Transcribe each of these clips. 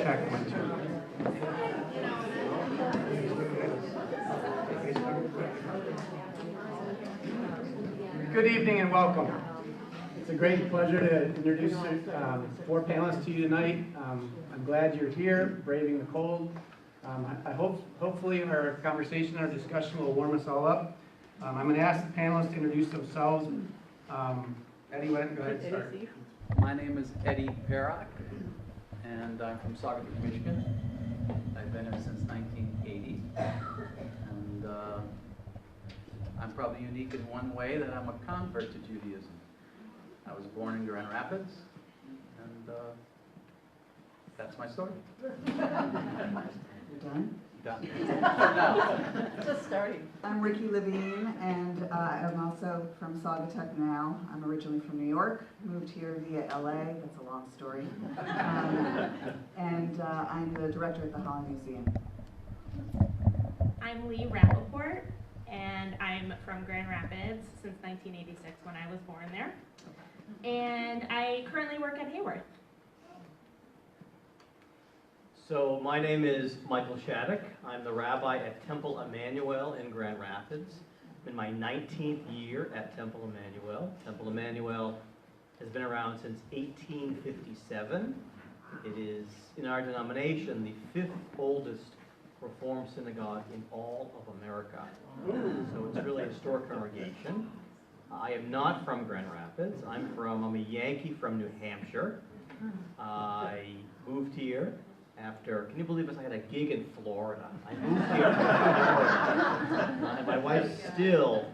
check 1, 2. Good evening and welcome. It's a great pleasure to introduce 4 panelists to you tonight. I'm glad you're here, braving the cold. Hopefully our conversation, our discussion will warm us all up. I'm going to ask the panelists to introduce themselves. Eddie, go ahead and start. My name is Eddie Perrock, and I'm from Saugatuck, Michigan. I've been here since 1980, and I'm probably unique in one way that I'm a convert to Judaism. I was born in Grand Rapids, and that's my story. You're done? Done. Just starting. I'm Ricky Levine, and I'm also from Saugatuck now. I'm originally from New York, moved here via LA. That's a long story. And I'm the director at the Holland Museum. I'm Lee Rappaport, and I'm from Grand Rapids since 1986 when I was born there. And I currently work at Hayworth. So my name is Michael Shattuck. I'm the rabbi at Temple Emmanuel in Grand Rapids. I'm in my 19th year at Temple Emmanuel. Temple Emmanuel has been around since 1857. It is, in our denomination, the 5th oldest Reformed synagogue in all of America. So it's really a historic congregation. I am not from Grand Rapids. I'm a Yankee from New Hampshire. I moved here after, can you believe this, I had a gig in Florida. I moved here from Florida. And my wife still,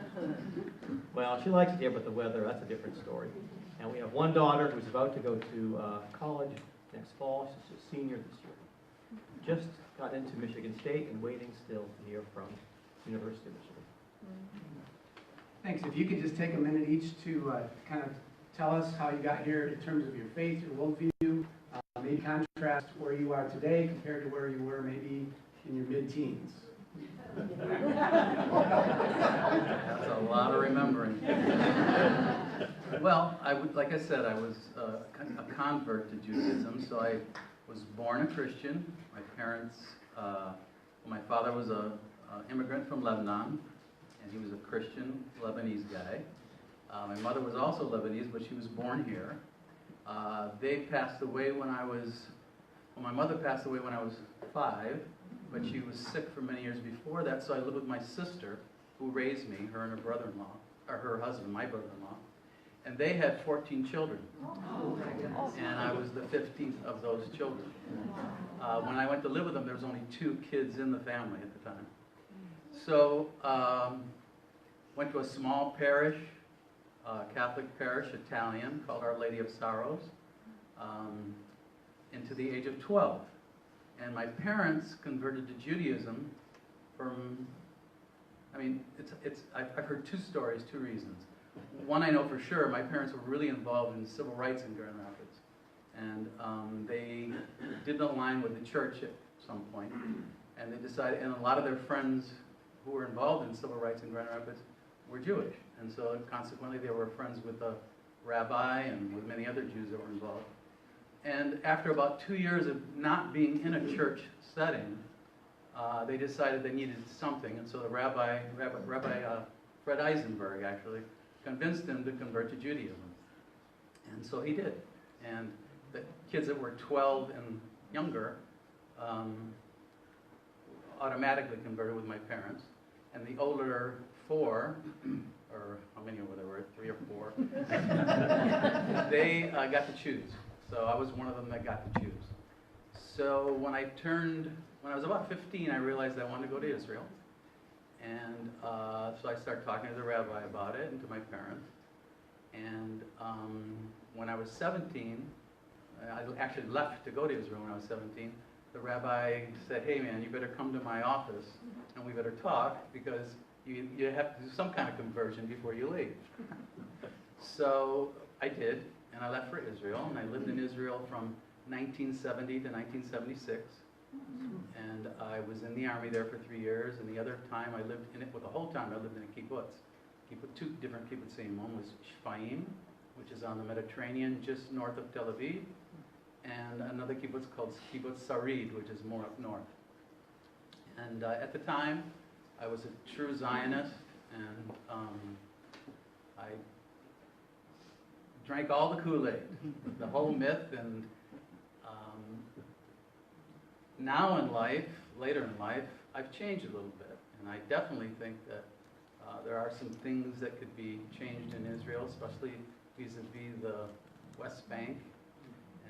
well, she likes it here, but the weather, that's a different story. And we have one daughter who's about to go to college next fall. She's a senior this year. Just got into Michigan State and waiting still to hear from University of Michigan. Thanks. If you could just take a minute each to kind of tell us how you got here in terms of your faith, your worldview, maybe contrast where you are today compared to where you were maybe in your mid-teens. That's a lot of remembering. Well, like I said, I was a convert to Judaism, so I was born a Christian. My parents, my father was an immigrant from Lebanon, and he was a Christian Lebanese guy. My mother was also Lebanese, but she was born here. They passed away my mother passed away when I was 5, but she was sick for many years before that, so I lived with my sister, who raised me, her and her brother-in-law, or her husband, my brother-in-law, and they had 14 children, and I was the 15th of those children. When I went to live with them, there was only 2 kids in the family at the time. So, went to a small parish, Catholic parish, Italian, called Our Lady of Sorrows, into the age of 12. And my parents converted to Judaism from, I've heard 2 stories, 2 reasons. One I know for sure, my parents were really involved in civil rights in Grand Rapids. And they didn't align with the church at some point. And they decided, and a lot of their friends who were involved in civil rights in Grand Rapids were Jewish. And so consequently they were friends with the rabbi and with many other Jews that were involved. And after about 2 years of not being in a church setting, they decided they needed something. And so the Rabbi Fred Eisenberg actually convinced him to convert to Judaism. And so he did. And the kids that were 12 and younger automatically converted with my parents. And the older 4, or how many were there, were 3 or 4, they got to choose. So I was one of them that got to choose. So when I was about 15, I realized I wanted to go to Israel. And so I started talking to the rabbi about it and to my parents. And when I was 17, I actually left to go to Israel when I was 17. The rabbi said, hey man, you better come to my office and we better talk because you have to do some kind of conversion before you leave. So I did, and I left for Israel, and I lived in Israel from 1970 to 1976. And I was in the army there for 3 years, and the other time I lived in it, well, the whole time I lived in a kibbutz. 2 different kibbutzim. One was Shfaim, which is on the Mediterranean just north of Tel Aviv, and another another kibbutz called Kibbutz Sarid, which is more up north. And at the time, I was a true Zionist, and I drank all the Kool-Aid, the whole myth, and now in life, later in life, I've changed a little bit, and I definitely think that there are some things that could be changed in Israel, especially vis-a-vis the West Bank,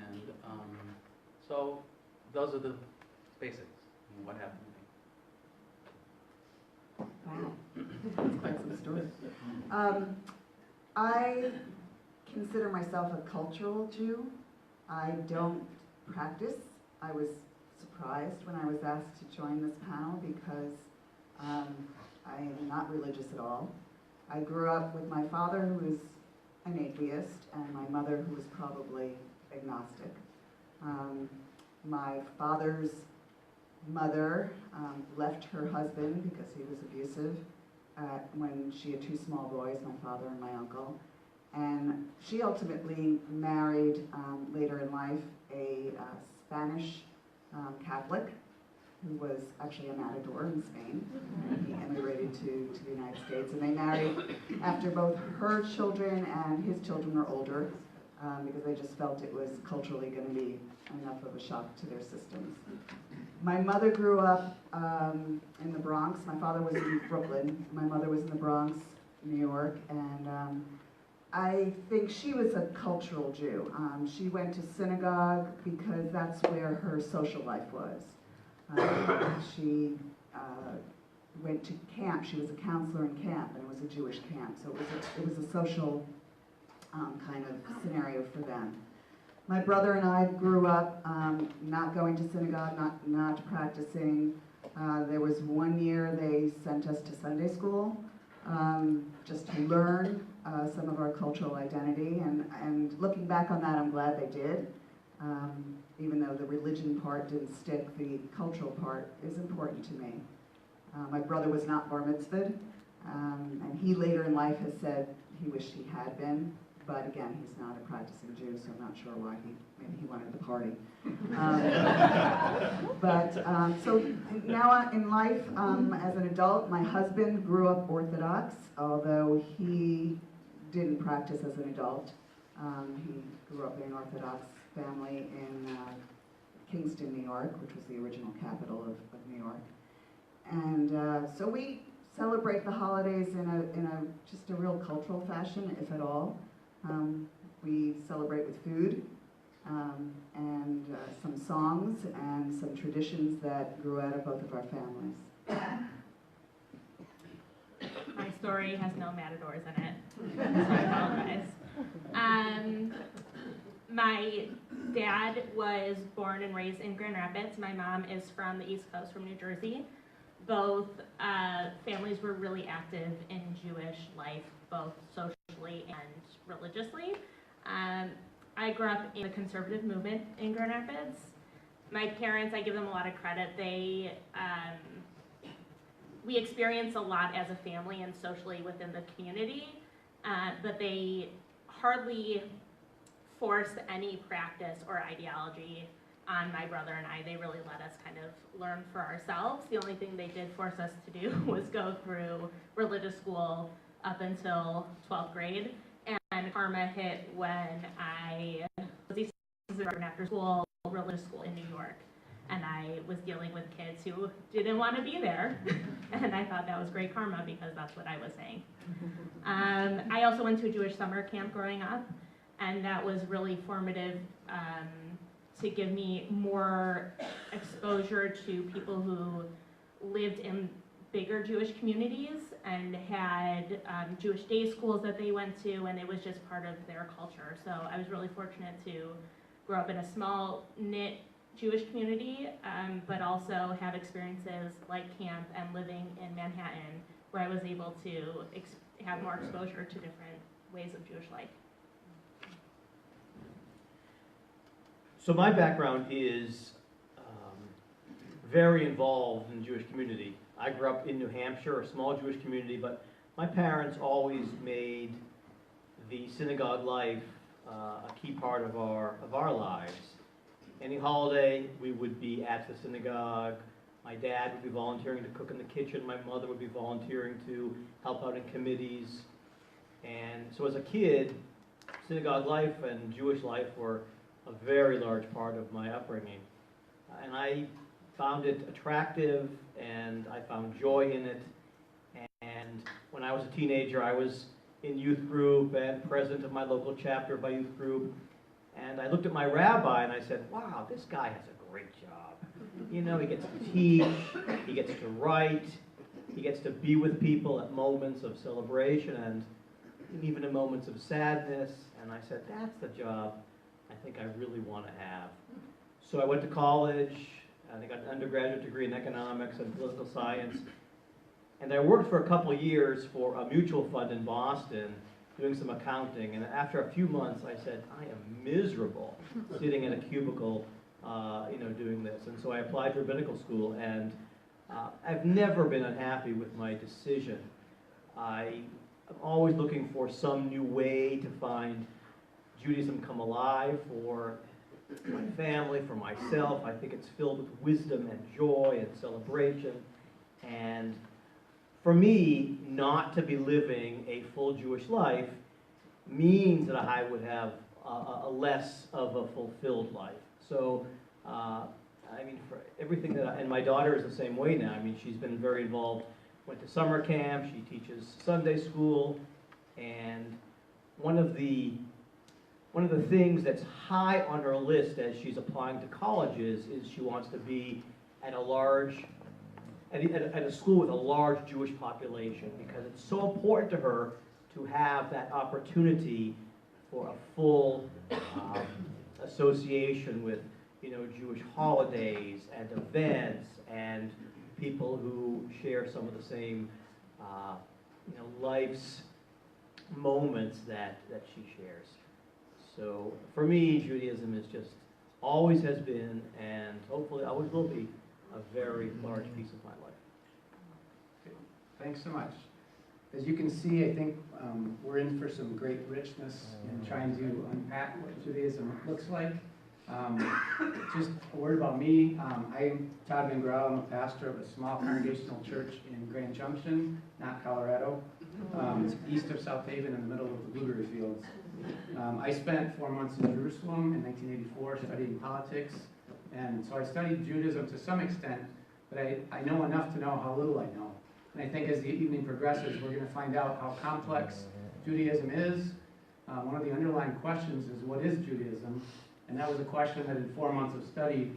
and so those are the basics and what happened to me. Wow, that's quite some story. I consider myself a cultural Jew. I don't practice. I was surprised when I was asked to join this panel because I am not religious at all. I grew up with my father, who was an atheist, and my mother, who was probably agnostic. My father's mother left her husband because he was abusive when she had two small boys, my father and my uncle. And she ultimately married, later in life, a Spanish Catholic who was actually a matador in Spain. And he immigrated to the United States. And they married after both her children and his children were older because they just felt it was culturally going to be enough of a shock to their systems. My mother grew up in the Bronx. My father was in Brooklyn. My mother was in the Bronx, New York. And I think she was a cultural Jew. She went to synagogue because that's where her social life was. She went to camp. She was a counselor in camp, and it was a Jewish camp. So it was a social kind of scenario for them. My brother and I grew up not going to synagogue, not practicing. There was one year they sent us to Sunday school just to learn some of our cultural identity. And looking back on that, I'm glad they did. Even though the religion part didn't stick, the cultural part is important to me. My brother was not bar mitzvahed, and he later in life has said he wished he had been. But again, he's not a practicing Jew, so I'm not sure why maybe he wanted the party. So now in life, as an adult, my husband grew up Orthodox, although he didn't practice as an adult. He grew up in an Orthodox family in Kingston, New York, which was the original capital of New York. And so we celebrate the holidays in just a real cultural fashion, if at all. We celebrate with food and some songs and some traditions that grew out of both of our families. My story has no matadors in it, so I apologize. My dad was born and raised in Grand Rapids. My mom is from the East Coast, from New Jersey. Both families were really active in Jewish life, both socially and religiously. I grew up in the conservative movement in Grand Rapids. My parents, I give them a lot of credit. We experienced a lot as a family and socially within the community, but they hardly forced any practice or ideology on my brother and I. They really let us kind of learn for ourselves. The only thing they did force us to do was go through religious school up until 12th grade. And karma hit when I was after school, religious school in New York. And I was dealing with kids who didn't want to be there. And I thought that was great karma because that's what I was saying. I also went to a Jewish summer camp growing up. And that was really formative to give me more exposure to people who lived in bigger Jewish communities and had Jewish day schools that they went to, and it was just part of their culture. So I was really fortunate to grow up in a small, knit Jewish community, but also have experiences like camp and living in Manhattan, where I was able to have more exposure to different ways of Jewish life. So my background is very involved in the Jewish community. I grew up in New Hampshire, a small Jewish community, but my parents always made the synagogue life a key part of our lives. any holiday, we would be at the synagogue. My dad would be volunteering to cook in the kitchen. My mother would be volunteering to help out in committees. And so as a kid, synagogue life and Jewish life were a very large part of my upbringing. And I found it attractive, and I found joy in it. And when I was a teenager, I was in youth group and president of my local chapter of my youth group. And I looked at my rabbi and I said, wow, this guy has a great job. You know, he gets to teach, he gets to write, he gets to be with people at moments of celebration and even in moments of sadness. And I said, that's the job I think I really want to have. So I went to college, and I got an undergraduate degree in economics and political science. And I worked for a couple of years for a mutual fund in Boston, doing some accounting. And after a few months, I said, I am miserable sitting in a cubicle, doing this. And so I applied to rabbinical school, and I've never been unhappy with my decision. I'm always looking for some new way to find Judaism come alive for my family, for myself. I think it's filled with wisdom and joy and celebration. And for me, not to be living a full Jewish life means that I would have a less of a fulfilled life. So, for everything and my daughter is the same way now. She's been very involved, went to summer camp, she teaches Sunday school, and one of the things that's high on her list as she's applying to colleges is she wants to be at a school with a large Jewish population, because it's so important to her to have that opportunity for a full association with Jewish holidays and events and people who share some of the same life's moments that she shares. So for me, Judaism is just always has been, and hopefully always will be, a very large piece of my life. Okay. Thanks so much. As you can see, I think we're in for some great richness in trying to unpack what Judaism looks like. Just a word about me. I'm Todd Van Grau. I'm a pastor of a small congregational church in Grand Junction, not Colorado. It's east of South Haven in the middle of the blueberry fields. I spent 4 months in Jerusalem in 1984 studying politics, and so I studied Judaism to some extent, but I know enough to know how little I know. And I think as the evening progresses, we're going to find out how complex Judaism is. One of the underlying questions is, what is Judaism? And that was a question that in 4 months of study,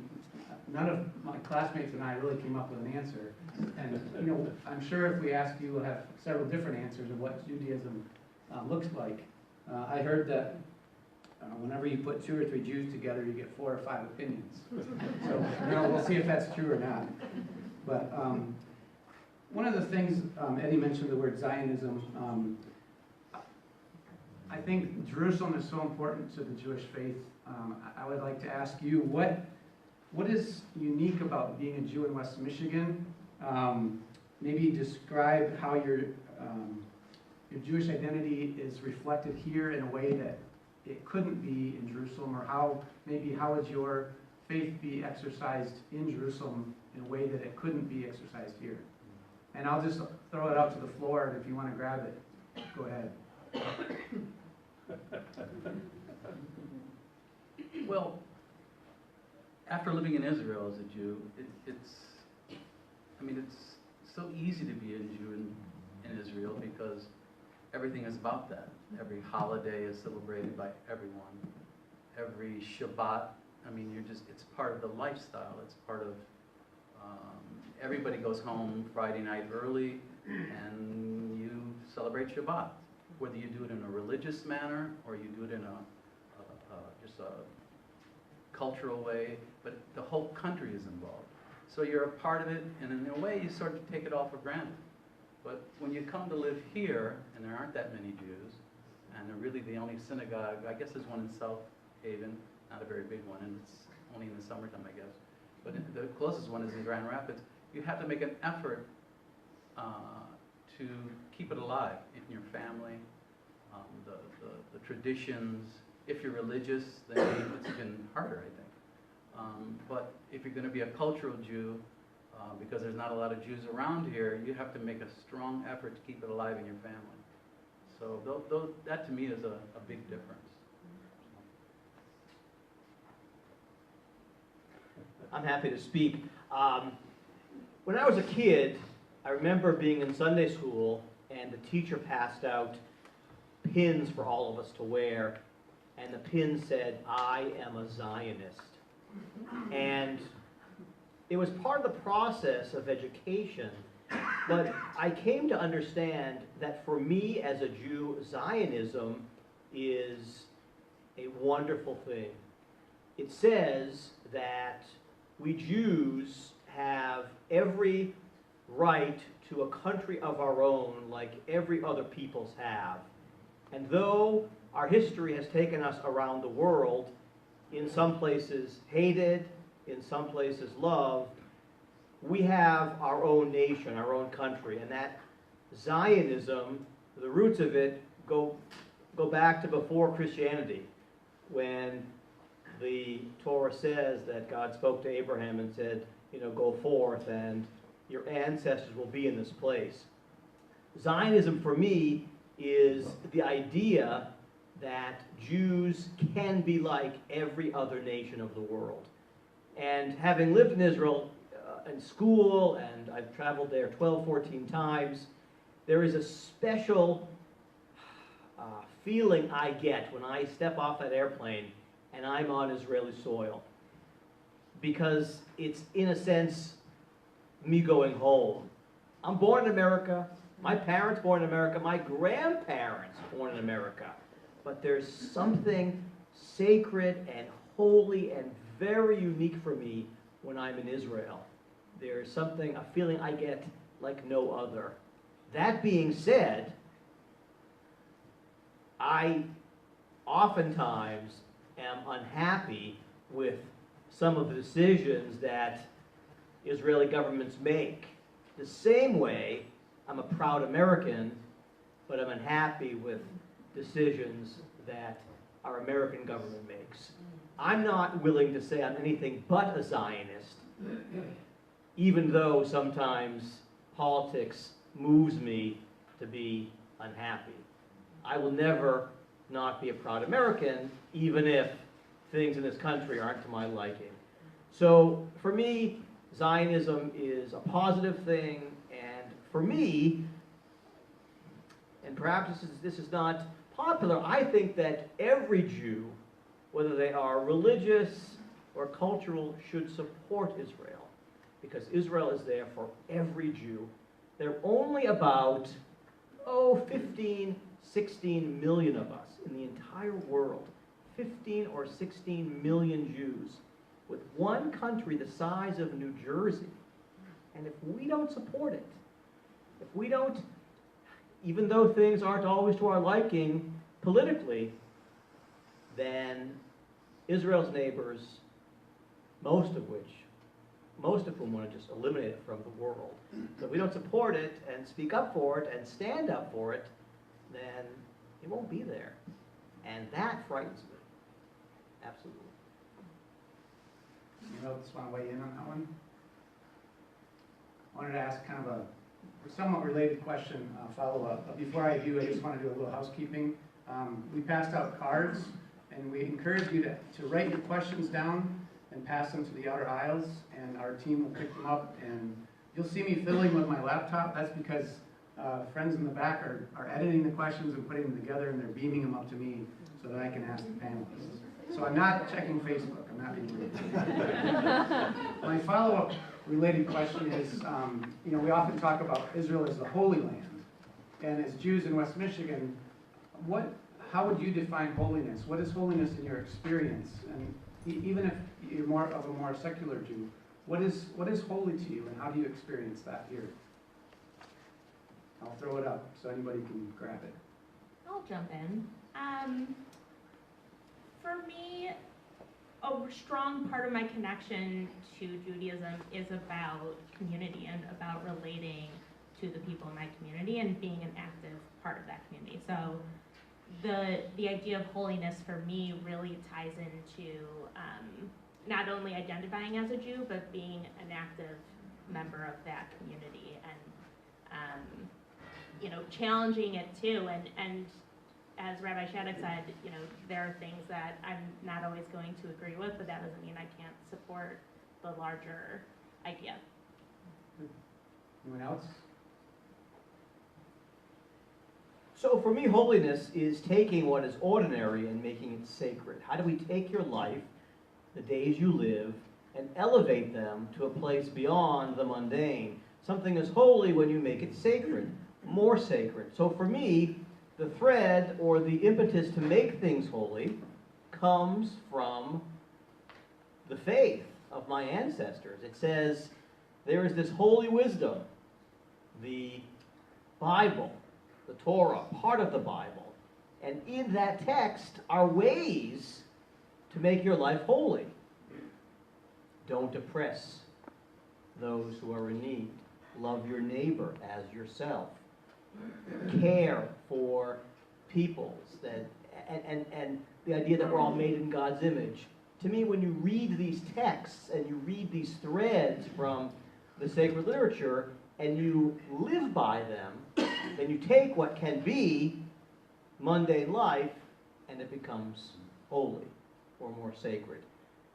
none of my classmates and I really came up with an answer. And I'm sure if we ask you, we'll have several different answers of what Judaism looks like. I heard that whenever you put 2 or 3 Jews together, you get 4 or 5 opinions. So we'll see if that's true or not. But one of the things, Eddie mentioned the word Zionism. I think Jerusalem is so important to the Jewish faith. I would like to ask you, what is unique about being a Jew in West Michigan? Maybe describe how your Jewish identity is reflected here in a way that it couldn't be in Jerusalem, or how would your faith be exercised in Jerusalem in a way that it couldn't be exercised here? And I'll just throw it out to the floor, and if you want to grab it, go ahead. Well, after living in Israel as a Jew, it's so easy to be a Jew in Israel, because everything is about that. Every holiday is celebrated by everyone. Every Shabbat, it's part of the lifestyle. It's part of, everybody goes home Friday night early and you celebrate Shabbat. Whether you do it in a religious manner or you do it in just a cultural way, but the whole country is involved. So you're a part of it, and in a way you sort of take it all for granted. But when you come to live here, and there aren't that many Jews, and they're really the only synagogue, I guess there's one in South Haven, not a very big one, and it's only in the summertime, I guess. But the closest one is in Grand Rapids. You have to make an effort to keep it alive in your family, the traditions. If you're religious, then it's even harder, I think. But if you're going to be a cultural Jew, because there's not a lot of Jews around here, you have to make a strong effort to keep it alive in your family. So that to me is a big difference. I'm happy to speak. When I was a kid, I remember being in Sunday school and the teacher passed out pins for all of us to wear, and the pin said, "I am a Zionist." And it was part of the process of education, but I came to understand that for me as a Jew, Zionism is a wonderful thing. It says that we Jews have every right to a country of our own like every other peoples have. And though our history has taken us around the world, in some places hated, in some places loved, we have our own nation, our own country, and that Zionism, the roots of it go back to before Christianity, when the Torah says that God spoke to Abraham and said, go forth and your ancestors will be in this place. Zionism for me is the idea that Jews can be like every other nation of the world. And having lived in Israel in school, and I've traveled there 12, 14 times, there is a special feeling I get when I step off that airplane and I'm on Israeli soil. Because it's, in a sense, me going home. I'm born in America, my parents born in America, my grandparents born in America. But there's something sacred and holy and very unique for me when I'm in Israel. There's something, a feeling I get like no other. That being said, I oftentimes am unhappy with some of the decisions that Israeli governments make. The same way, I'm a proud American, but I'm unhappy with decisions that our American government makes. I'm not willing to say I'm anything but a Zionist, even though sometimes politics moves me to be unhappy. I will never not be a proud American, even if things in this country aren't to my liking. So for me, Zionism is a positive thing, and for me, and perhaps this is not popular, I think that every Jew, whether they are religious or cultural, should support Israel, because Israel is there for every Jew. There are only about, 15, 16 million of us in the entire world, 15 or 16 million Jews, with one country the size of New Jersey. And if we don't support it, if we don't, even though things aren't always to our liking politically, then Israel's neighbors, most of whom want to just eliminate it from the world. So if we don't support it and speak up for it and stand up for it, then it won't be there. And that frightens me. Absolutely. You just want to weigh in on that one? I wanted to ask kind of a somewhat related question, follow-up. But before I do, I just want to do a little housekeeping. We passed out cards, and we encourage you to write your questions down and pass them to the outer aisles, and our team will pick them up. And you'll see me fiddling with my laptop. That's because friends in the back are editing the questions and putting them together, and they're beaming them up to me so that I can ask the panelists. So I'm not checking Facebook. I'm not being rude. My follow-up related question is, we often talk about Israel as the Holy Land. And as Jews in West Michigan, how would you define holiness? What is holiness in your experience? And even if you're more of a more secular Jew, what is holy to you, and how do you experience that here? I'll throw it up so anybody can grab it. I'll jump in. For me, a strong part of my connection to Judaism is about community and about relating to the people in my community and being an active part of that community. So the idea of holiness for me really ties into not only identifying as a Jew, but being an active member of that community and, you know, challenging it too. And as Rabbi Shattuck said, you know, there are things that I'm not always going to agree with, but that doesn't mean I can't support the larger idea. Anyone else? So for me, holiness is taking what is ordinary and making it sacred. How do we take your life, the days you live, and elevate them to a place beyond the mundane? Something is holy when you make it sacred, more sacred. So for me, the thread or the impetus to make things holy comes from the faith of my ancestors. It says there is this holy wisdom, the Bible, the Torah, part of the Bible. And in that text are ways to make your life holy. Don't oppress those who are in need. Love your neighbor as yourself. Care for peoples. And the idea that we're all made in God's image. To me, when you read these texts and you read these threads from the sacred literature and you live by them, then you take what can be mundane life and it becomes holy or more sacred.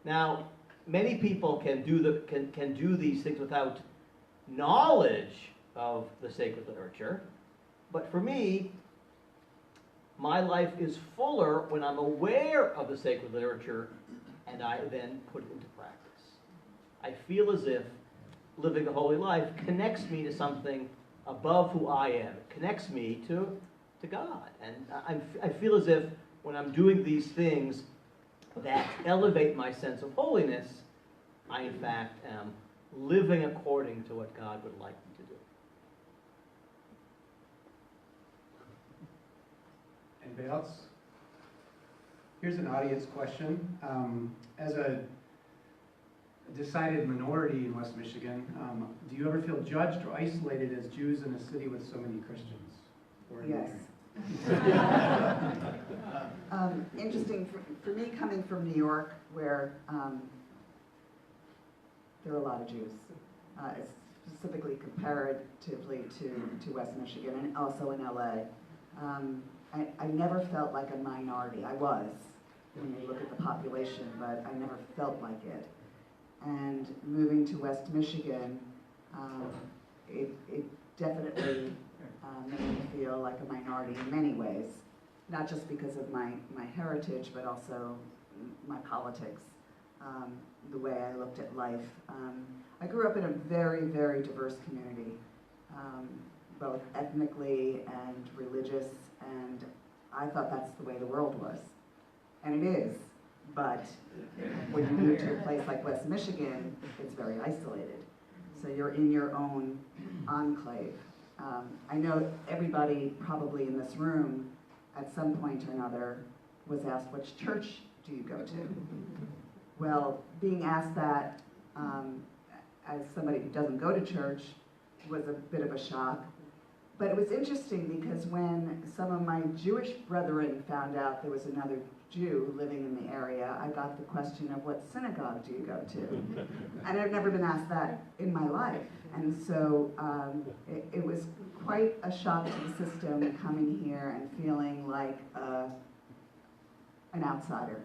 Now, many people can do these things without knowledge of the sacred literature, but for me, my life is fuller when I'm aware of the sacred literature and I then put it into practice. I feel as if living a holy life connects me to something above who I am. It connects me to God. And I feel as if when I'm doing these things that elevate my sense of holiness, I in fact am living according to what God would like me to do. Anybody else? Here's an audience question. As a decided minority in West Michigan, do you ever feel judged or isolated as Jews in a city with so many Christians? Yes. Interesting for me, coming from New York, where there are a lot of Jews, specifically comparatively to West Michigan and also in LA. I never felt like a minority. I was, when you look at the population, but I never felt like it. And moving to West Michigan, it definitely made me feel like a minority in many ways, not just because of my heritage, but also my politics, the way I looked at life. I grew up in a very, very diverse community, both ethnically and religious, and I thought that's the way the world was. And it is, but when you move to a place like West Michigan, it's very isolated. So you're in your own enclave. I know everybody probably in this room at some point or another was asked, which church do you go to? Well, being asked that as somebody who doesn't go to church was a bit of a shock. But it was interesting because when some of my Jewish brethren found out there was another Jew living in the area, I got the question of what synagogue do you go to? And I've never been asked that in my life. And so it was quite a shock to the system coming here and feeling like an outsider.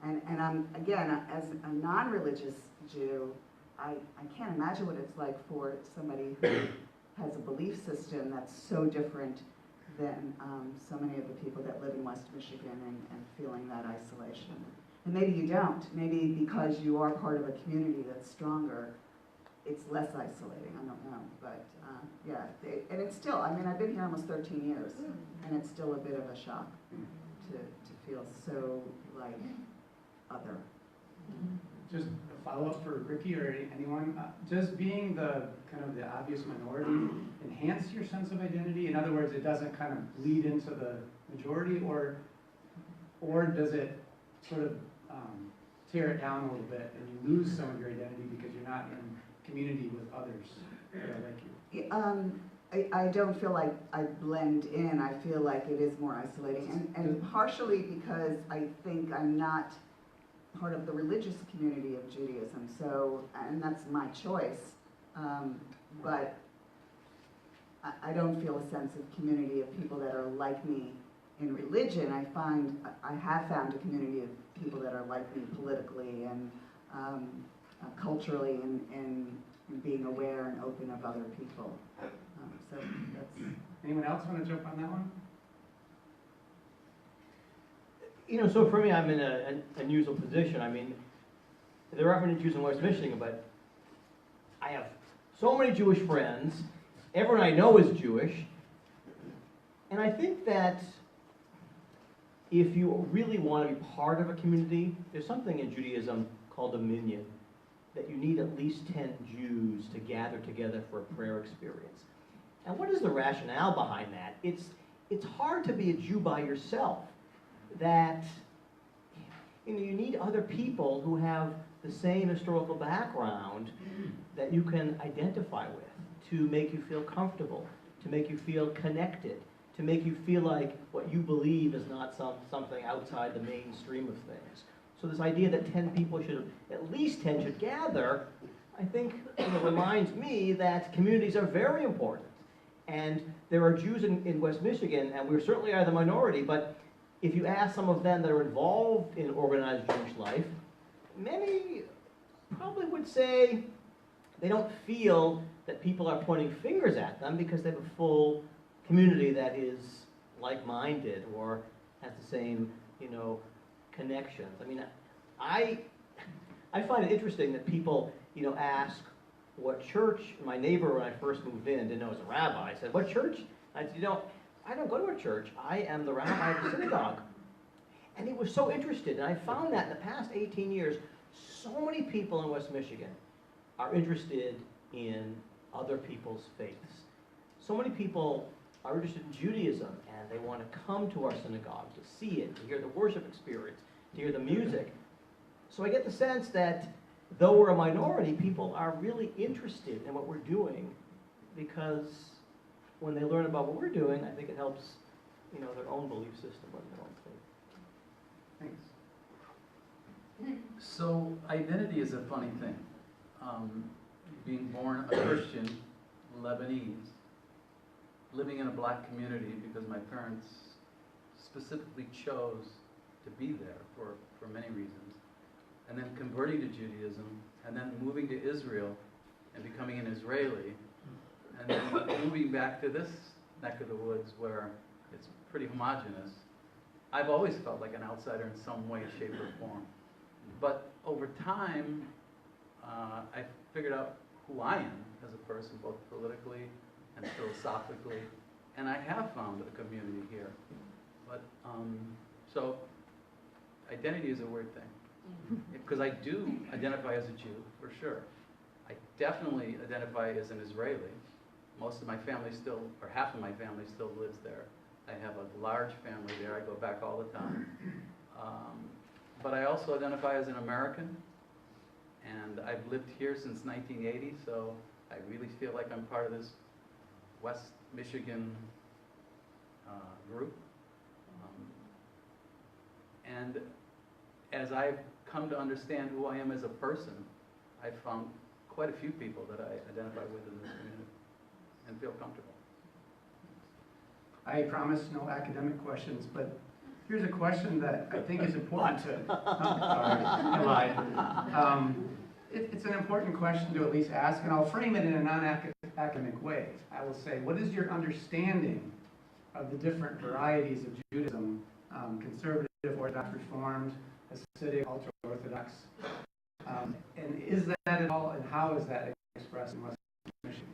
And I'm, again, as a non-religious Jew, I can't imagine what it's like for somebody who has a belief system that's so different than so many of the people that live in West Michigan and feeling that isolation. And maybe you don't. Maybe because you are part of a community that's stronger, it's less isolating. I don't know. But yeah, and it's still, I mean, I've been here almost 13 years, and it's still a bit of a shock to feel so like other. Just a follow-up for Ricky or anyone. Does being the kind of the obvious minority enhance your sense of identity? In other words, it doesn't kind of bleed into the majority, or does it sort of tear it down a little bit and you lose some of your identity because you're not in community with others that are like you? I don't feel like I blend in. I feel like it is more isolating, and partially because I think I'm not part of the religious community of Judaism. So, and that's my choice, but I don't feel a sense of community of people that are like me in religion. I have found a community of people that are like me politically and culturally, and being aware and open of other people. So that's. Anyone else want to jump on that one? You know, so for me, I'm in an unusual position. I mean, there are many Jews in West Michigan, but I have so many Jewish friends. Everyone I know is Jewish. And I think that if you really want to be part of a community, there's something in Judaism called a minyan, that you need at least 10 Jews to gather together for a prayer experience. And what is the rationale behind that? It's hard to be a Jew by yourself. That you need other people who have the same historical background that you can identify with, to make you feel comfortable, to make you feel connected, to make you feel like what you believe is not something outside the mainstream of things. So this idea that 10 people should, at least 10 should gather, I think reminds me that communities are very important. And there are Jews in West Michigan, and we certainly are the minority, but if you ask some of them that are involved in organized Jewish life, many probably would say they don't feel that people are pointing fingers at them because they have a full community that is like-minded or has the same, connections. I mean, I find it interesting that people, ask what church. My neighbor, when I first moved in, didn't know I was a rabbi. I said, "What church?" I said, I don't go to a church. I am the rabbi of the synagogue. And he was so interested. And I found that in the past 18 years, so many people in West Michigan are interested in other people's faiths. So many people are interested in Judaism, and they want to come to our synagogue to see it, to hear the worship experience, to hear the music. So I get the sense that though we're a minority, people are really interested in what we're doing, because when they learn about what we're doing, I think it helps, their own belief system or their own faith. Thanks. So identity is a funny thing. Being born a Christian, Lebanese, living in a black community because my parents specifically chose to be there for many reasons, and then converting to Judaism, and then moving to Israel and becoming an Israeli, and then moving back to this neck of the woods where it's pretty homogenous. I've always felt like an outsider in some way, shape, or form. But over time, I figured out who I am as a person, both politically and philosophically, and I have found a community here. But so identity is a weird thing, because I do identify as a Jew for sure. I definitely identify as an Israeli. Most of my family still, or half of my family still lives there. I have a large family there. I go back all the time. But I also identify as an American, and I've lived here since 1980, so I really feel like I'm part of this West Michigan group. And as I've come to understand who I am as a person, I've found quite a few people that I identify with in this community and feel comfortable. I promise no academic questions, but here's a question that I think is important to. Sorry, I lied. It's an important question to at least ask, and I'll frame it in a non-academic way. I will say, what is your understanding of the different varieties of Judaism, conservative, Orthodox, Reformed, Hasidic, ultra-Orthodox? And is that at all, and how is that expressed in West Michigan?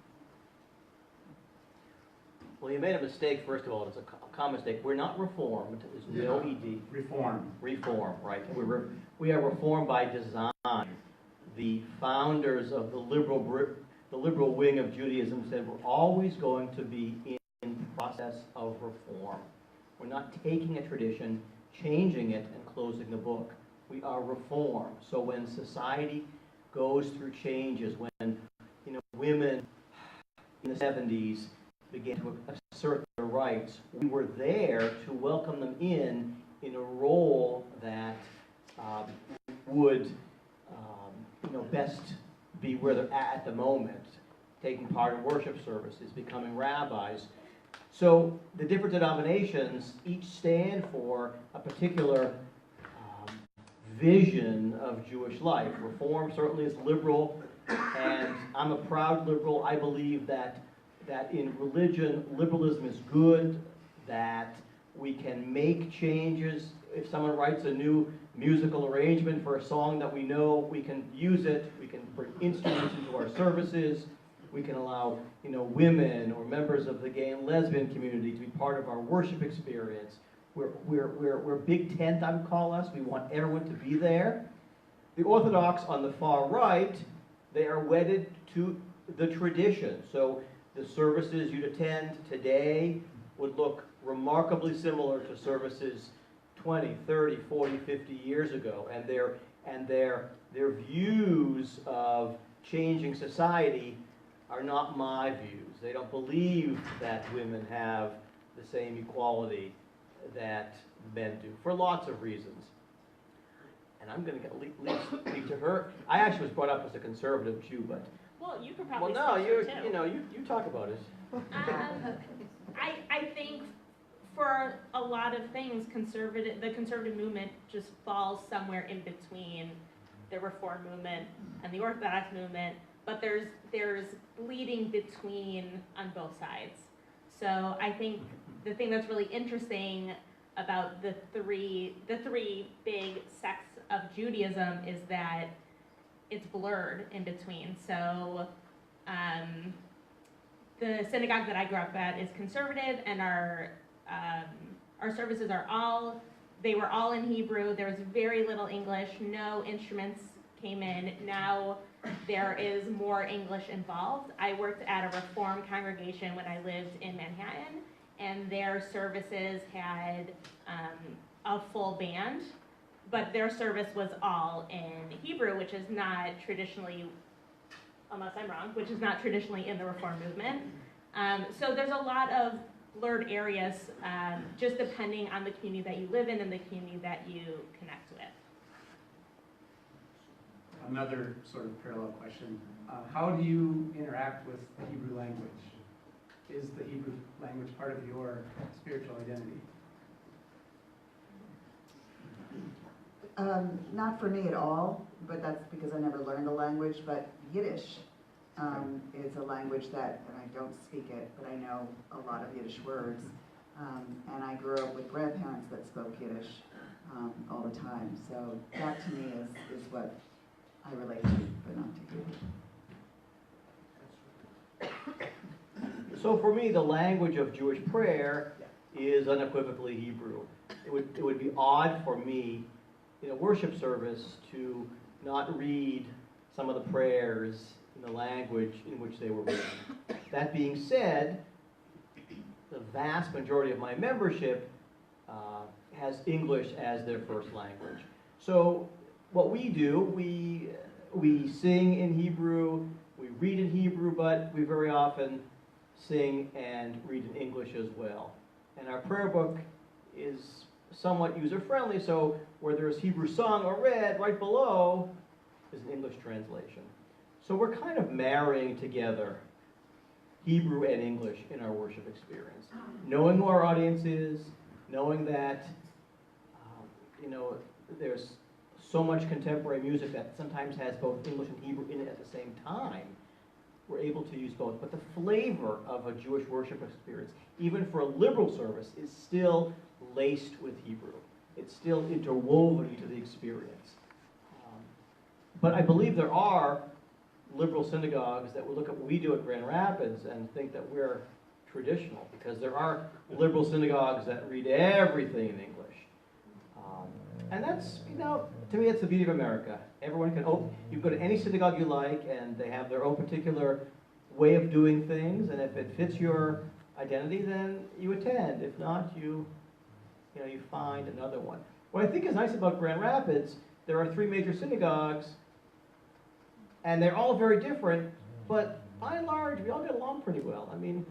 Well, you made a mistake, first of all. It's a common mistake. We're not Reformed. There's no ED. Reform. Reform, right. We are Reformed by design. The founders of the liberal wing of Judaism said we're always going to be in process of reform. We're not taking a tradition, changing it, and closing the book. We are reform. So when society goes through changes, when women in the 70s began to assert their rights, we were there to welcome them in a role that would best be where they're at the moment, taking part in worship services, becoming rabbis. So the different denominations each stand for a particular vision of Jewish life. Reform certainly is liberal, and I'm a proud liberal. I believe that in religion, liberalism is good, that we can make changes. If someone writes a new musical arrangement for a song that we know, we can use it. We can bring instruments into our services. We can allow women or members of the gay and lesbian community to be part of our worship experience. We're Big Tent, I would call us. We want everyone to be there. The Orthodox on the far right, they are wedded to the tradition. So the services you'd attend today would look remarkably similar to services 20, 30, 40, 50 years ago. And their views of changing society are not my views. They don't believe that women have the same equality that men do, for lots of reasons. And I'm going to leave to her. I actually was brought up as a conservative Jew, but... Well, you could probably Well, no, speak for it, too. you talk about it. I think for a lot of things, the conservative movement just falls somewhere in between the Reform movement and the Orthodox movement, but there's bleeding between on both sides. So I think the thing that's really interesting about the three big sects of Judaism is that it's blurred in between. So the synagogue that I grew up at is conservative, and our services were all in Hebrew. There was very little English. No instruments came in. Now there is more English involved. I worked at a Reform congregation when I lived in Manhattan, and their services had a full band, but their service was all in Hebrew, which is not traditionally, unless I'm wrong, which is not traditionally in the Reform movement. So there's a lot of blurred areas, just depending on the community that you live in and the community that you connect with. Another sort of parallel question. How do you interact with the Hebrew language? Is the Hebrew language part of your spiritual identity? Not for me at all, but that's because I never learned the language, but Yiddish is a language that, and I don't speak it, but I know a lot of Yiddish words. And I grew up with grandparents that spoke Yiddish all the time. So that to me is what I relate to, but not to you. So for me, the language of Jewish prayer is unequivocally Hebrew. It would be odd for me in a worship service to not read some of the prayers in the language in which they were written. That being said, the vast majority of my membership has English as their first language. So what we do, we sing in Hebrew, we read in Hebrew, but we very often sing and read in English as well. And our prayer book is somewhat user-friendly, so where there's Hebrew sung or read, right below is an English translation. So we're kind of marrying together Hebrew and English in our worship experience. Knowing who our audience is, knowing that, there's so much contemporary music that sometimes has both English and Hebrew in it at the same time, we're able to use both. But the flavor of a Jewish worship experience, even for a liberal service, is still laced with Hebrew. It's still interwoven into the experience. But I believe there are liberal synagogues that would look at what we do at Grand Rapids and think that we're traditional, because there are liberal synagogues that read everything in English. And that's, to me, it's the beauty of America. Everyone can, you can go to any synagogue you like, and they have their own particular way of doing things, and if it fits your identity, then you attend. If not, you find another one. What I think is nice about Grand Rapids, there are 3 major synagogues, and they're all very different, but by and large, we all get along pretty well. I mean,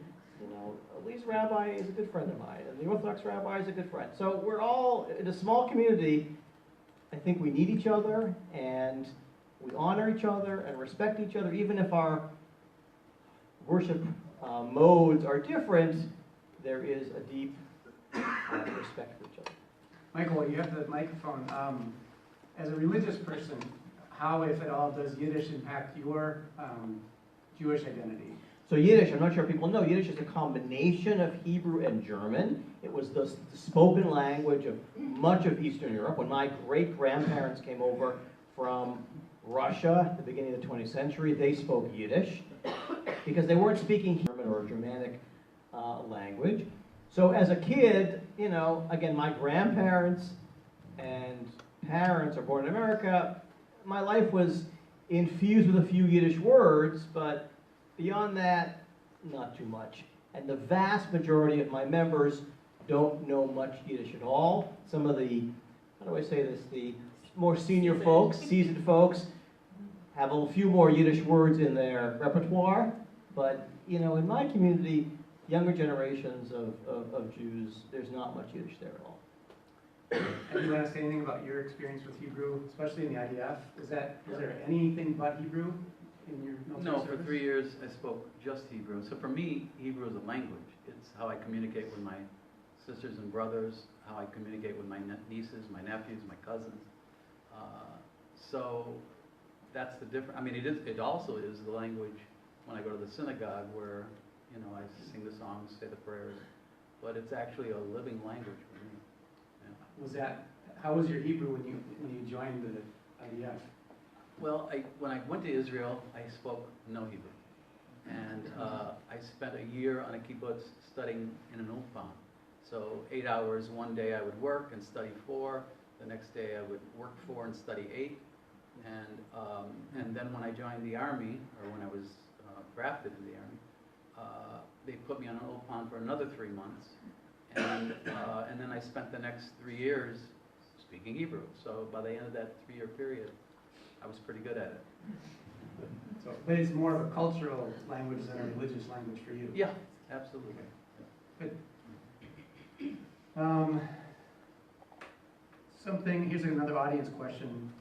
Lee's rabbi is a good friend of mine, and the Orthodox rabbi is a good friend. So we're all, in a small community, I think we need each other, and we honor each other and respect each other, even if our worship modes are different. There is a deep respect for each other. Michael, you have the microphone. As a religious person, how, if at all, does Yiddish impact your Jewish identity? So Yiddish, I'm not sure if people know, Yiddish is a combination of Hebrew and German. It was the spoken language of much of Eastern Europe. When my great-grandparents came over from Russia at the beginning of the 20th century, they spoke Yiddish because they weren't speaking German or Germanic language. So as a kid, you know, again, my grandparents and parents are born in America. My life was infused with a few Yiddish words, but beyond that, not too much. And the vast majority of my members don't know much Yiddish at all. Some of the, how do I say this, the more senior folks, seasoned folks, have a few more Yiddish words in their repertoire. But, you know, in my community, younger generations of Jews, there's not much Yiddish there at all. And you want to say anything about your experience with Hebrew, especially in the IDF? Is there anything but Hebrew in your military No, for service? 3 years I spoke just Hebrew. So for me, Hebrew is a language. It's how I communicate with my sisters and brothers, how I communicate with my nieces, my nephews, my cousins. So that's the difference. I mean, it also is the language when I go to the synagogue where, you know, I sing the songs, say the prayers, but it's actually a living language for me. Yeah. How was your Hebrew when you joined the IDF? Well, when I went to Israel, I spoke no Hebrew. And I spent a year on a kibbutz studying in an ulpan. So 8 hours one day I would work and study 4. The next day I would work 4 and study 8. And then when I joined the army, or when I was drafted in the army, they put me on an ulpan for another 3 months. And then I spent the next 3 years speaking Hebrew. So by the end of that 3-year period, I was pretty good at it. So, but it's more of a cultural language than a religious language for you. Yeah, absolutely. Good. Here's another audience question,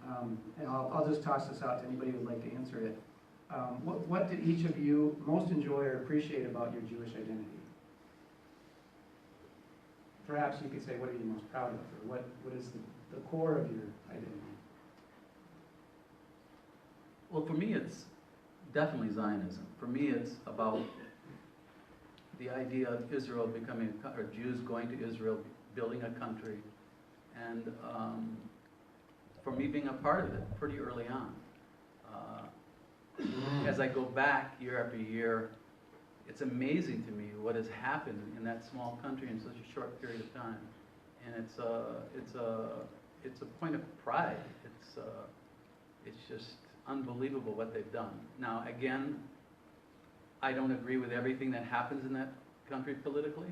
and I'll just toss this out to anybody who would like to answer it. What did each of you most enjoy or appreciate about your Jewish identity? Perhaps you could say, what are you most proud of, or what is the core of your identity? Well, for me, it's definitely Zionism. For me, it's about the idea of Israel becoming, or Jews going to Israel, building a country, and for me being a part of it pretty early on. As I go back year after year, it's amazing to me what has happened in that small country in such a short period of time, and it's a point of pride. It's just unbelievable what they've done. Now, again, I don't agree with everything that happens in that country politically,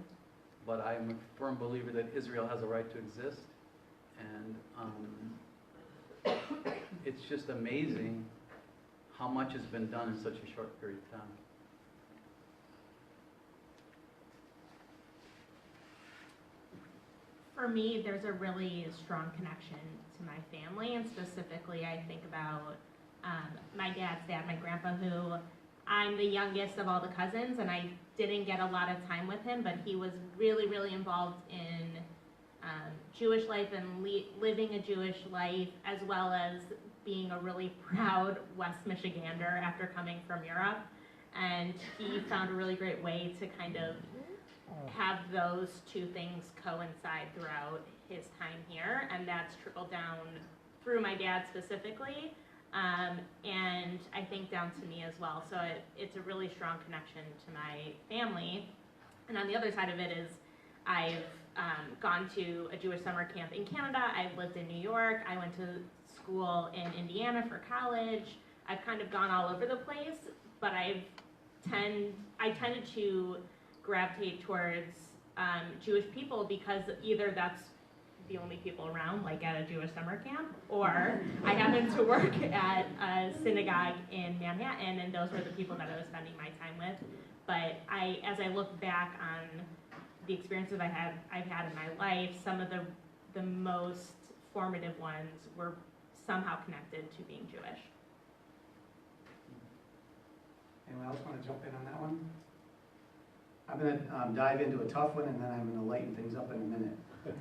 but I'm a firm believer that Israel has a right to exist, and it's just amazing how much has been done in such a short period of time. For me, there's a really strong connection to my family, and specifically I think about my dad's dad, my grandpa, who I'm the youngest of all the cousins, and I didn't get a lot of time with him, but he was really, really involved in Jewish life and living a Jewish life, as well as being a really proud West Michigander after coming from Europe. And he found a really great way to kind of have those two things coincide throughout his time here, and that's trickled down through my dad specifically, and I think down to me as well. So it's a really strong connection to my family. And on the other side of it is I've gone to a Jewish summer camp in Canada. I've lived in New York. I went to school in Indiana for college. I've kind of gone all over the place, but I tended to gravitate towards Jewish people because either that's the only people around, like at a Jewish summer camp, or I happened to work at a synagogue in Manhattan, and those were the people that I was spending my time with. But as I look back on the experiences I've had in my life, some of the most formative ones were somehow connected to being Jewish. Anyone else want to jump in on that one? I'm going to dive into a tough one, and then I'm going to lighten things up in a minute.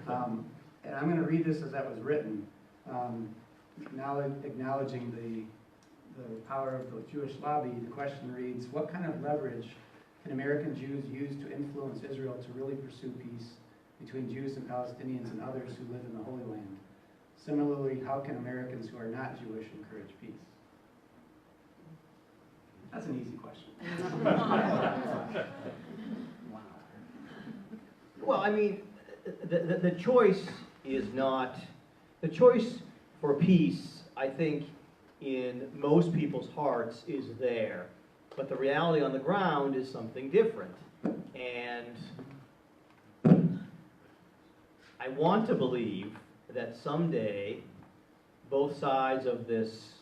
And I'm going to read this as that was written, now acknowledging the power of the Jewish lobby. The question reads, what kind of leverage can American Jews use to influence Israel to really pursue peace between Jews and Palestinians and others who live in the Holy Land? Similarly, how can Americans who are not Jewish encourage peace? That's an easy question. Wow. Well, I mean, the choice is not, the choice for peace, I think, in most people's hearts is there. But the reality on the ground is something different. And I want to believe that someday both sides of this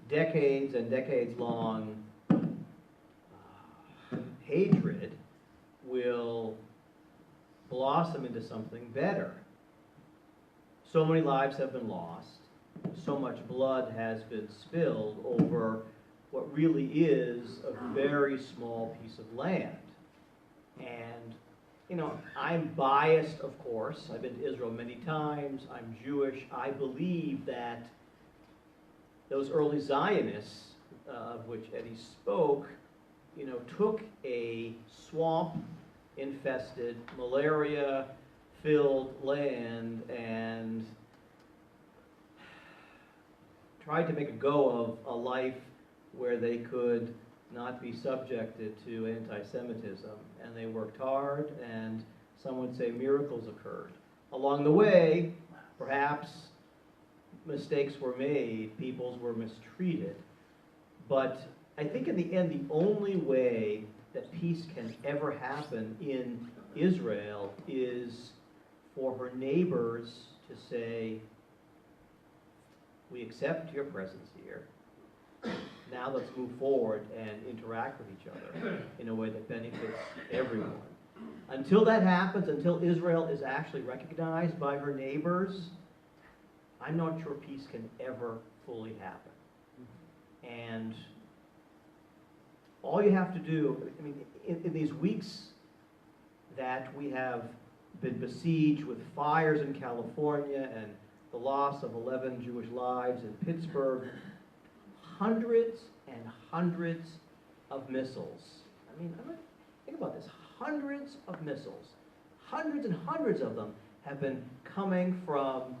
decades and decades long hatred will blossom into something better. So many lives have been lost. So much blood has been spilled over what really is a very small piece of land. And, you know, I'm biased, of course. I've been to Israel many times. I'm Jewish. I believe that those early Zionists, of which Eddie spoke, you know, took a swamp-infested, malaria-filled land and tried to make a go of a life where they could not be subjected to anti-Semitism. And they worked hard, and some would say miracles occurred. Along the way, perhaps mistakes were made, peoples were mistreated. But I think in the end, the only way that peace can ever happen in Israel is for her neighbors to say, we accept your presence here. Now let's move forward and interact with each other in a way that benefits everyone. Until that happens, until Israel is actually recognized by her neighbors, I'm not sure peace can ever fully happen. And all you have to do, I mean, in these weeks that we have been besieged with fires in California and the loss of 11 Jewish lives in Pittsburgh, hundreds and hundreds of missiles. I mean, think about this, hundreds of missiles. Hundreds and hundreds of them have been coming from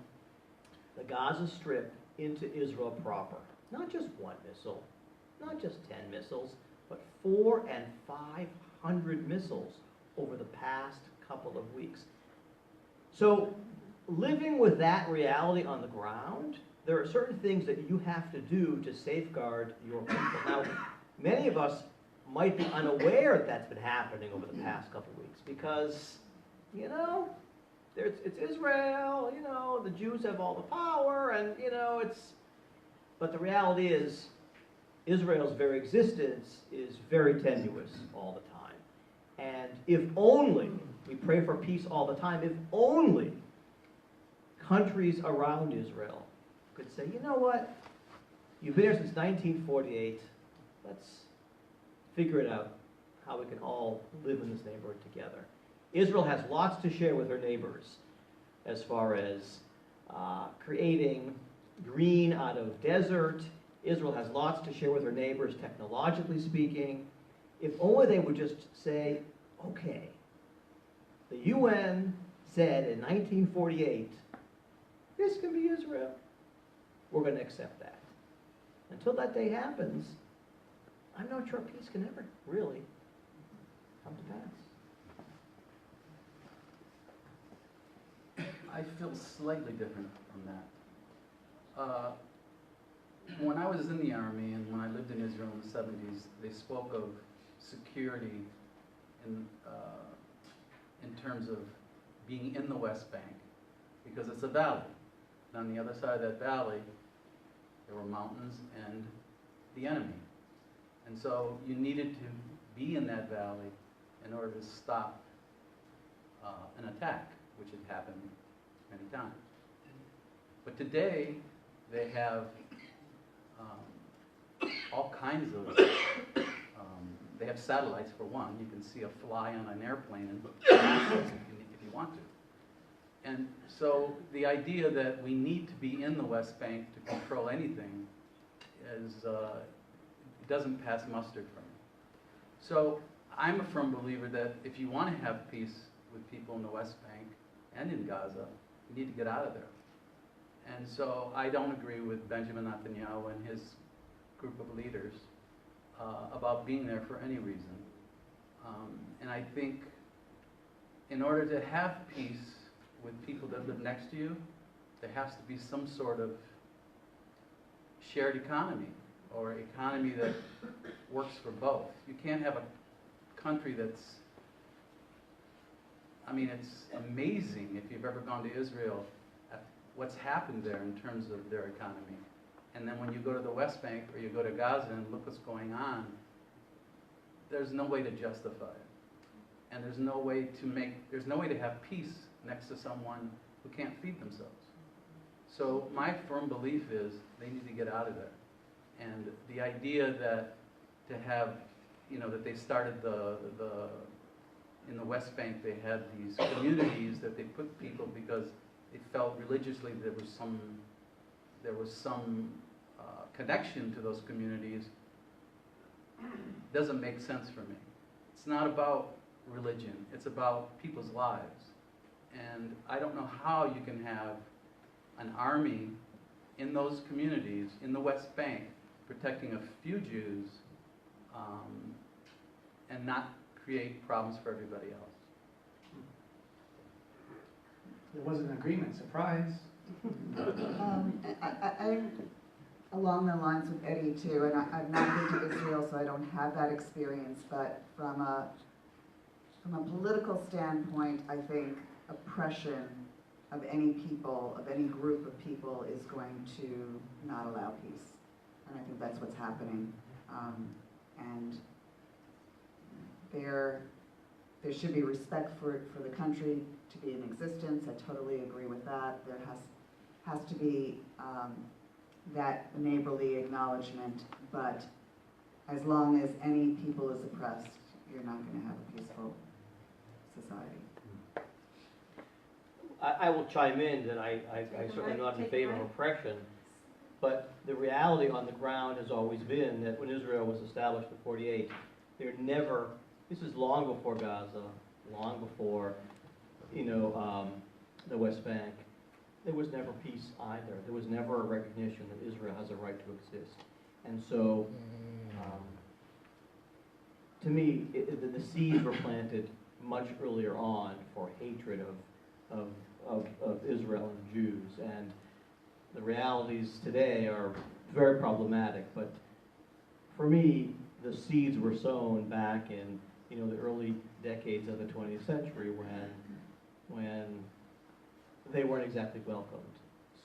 the Gaza Strip into Israel proper. Not just one missile, not just 10 missiles, but 400 and 500 missiles over the past couple of weeks. So living with that reality on the ground, there are certain things that you have to do to safeguard your people. Now, many of us might be unaware that that's been happening over the past couple of weeks because, you know, it's Israel, you know, the Jews have all the power, and, you know, but the reality is, Israel's very existence is very tenuous all the time. And if only, we pray for peace all the time, if only countries around Israel could say, you know what, you've been here since 1948, let's figure it out, how we can all live in this neighborhood together. Israel has lots to share with her neighbors as far as creating green out of desert. Israel has lots to share with her neighbors, technologically speaking. If only they would just say, okay, the UN said in 1948, this can be Israel. We're going to accept that. Until that day happens, I'm not sure peace can ever really come to pass. I feel slightly different from that. When I was in the Army and when I lived in Israel in the 70s, they spoke of security in terms of being in the West Bank, because it's a valley. And on the other side of that valley, there were mountains and the enemy. And so you needed to be in that valley in order to stop an attack, which had happened many times. But today, they have all kinds of, they have satellites for one. You can see a fly on an airplane if you want to. And so the idea that we need to be in the West Bank to control anything is, it doesn't pass mustard for me. So I'm a firm believer that if you want to have peace with people in the West Bank and in Gaza, you need to get out of there. And so I don't agree with Benjamin Netanyahu and his group of leaders about being there for any reason. And I think in order to have peace with people that live next to you, there has to be some sort of shared economy, or economy that works for both. You can't have a country that's, I mean, it's amazing if you've ever gone to Israel at what's happened there in terms of their economy. And then when you go to the West Bank or you go to Gaza and look what's going on, there's no way to justify it. And there's no way to have peace next to someone who can't feed themselves. So my firm belief is they need to get out of there. And the idea that to have, you know, that they started in the West Bank, they had these communities that they put people because they felt religiously there was some connection to those communities, doesn't make sense for me. It's not about religion, it's about people's lives. And I don't know how you can have an army in those communities, in the West Bank, protecting a few Jews, and not create problems for everybody else. There was an agreement, surprise. I'm along the lines with Eddie too, and I've not been to Israel, so I don't have that experience, but from a political standpoint, I think oppression of any people, of any group of people, is going to not allow peace. And I think that's what's happening. And there should be respect for the country to be in existence. I totally agree with that. There has to be that neighborly acknowledgement, but as long as any people is oppressed, you're not going to have a peaceful society. I will chime in that I certainly am not in favor of oppression, but the reality on the ground has always been that when Israel was established in '48, this is long before Gaza, long before, the West Bank, there was never peace either. There was never a recognition that Israel has a right to exist. And so, to me, the seeds were planted much earlier on for hatred of Israel and Jews. And the realities today are very problematic. But for me, the seeds were sown back in the early decades of the 20th century when they weren't exactly welcomed.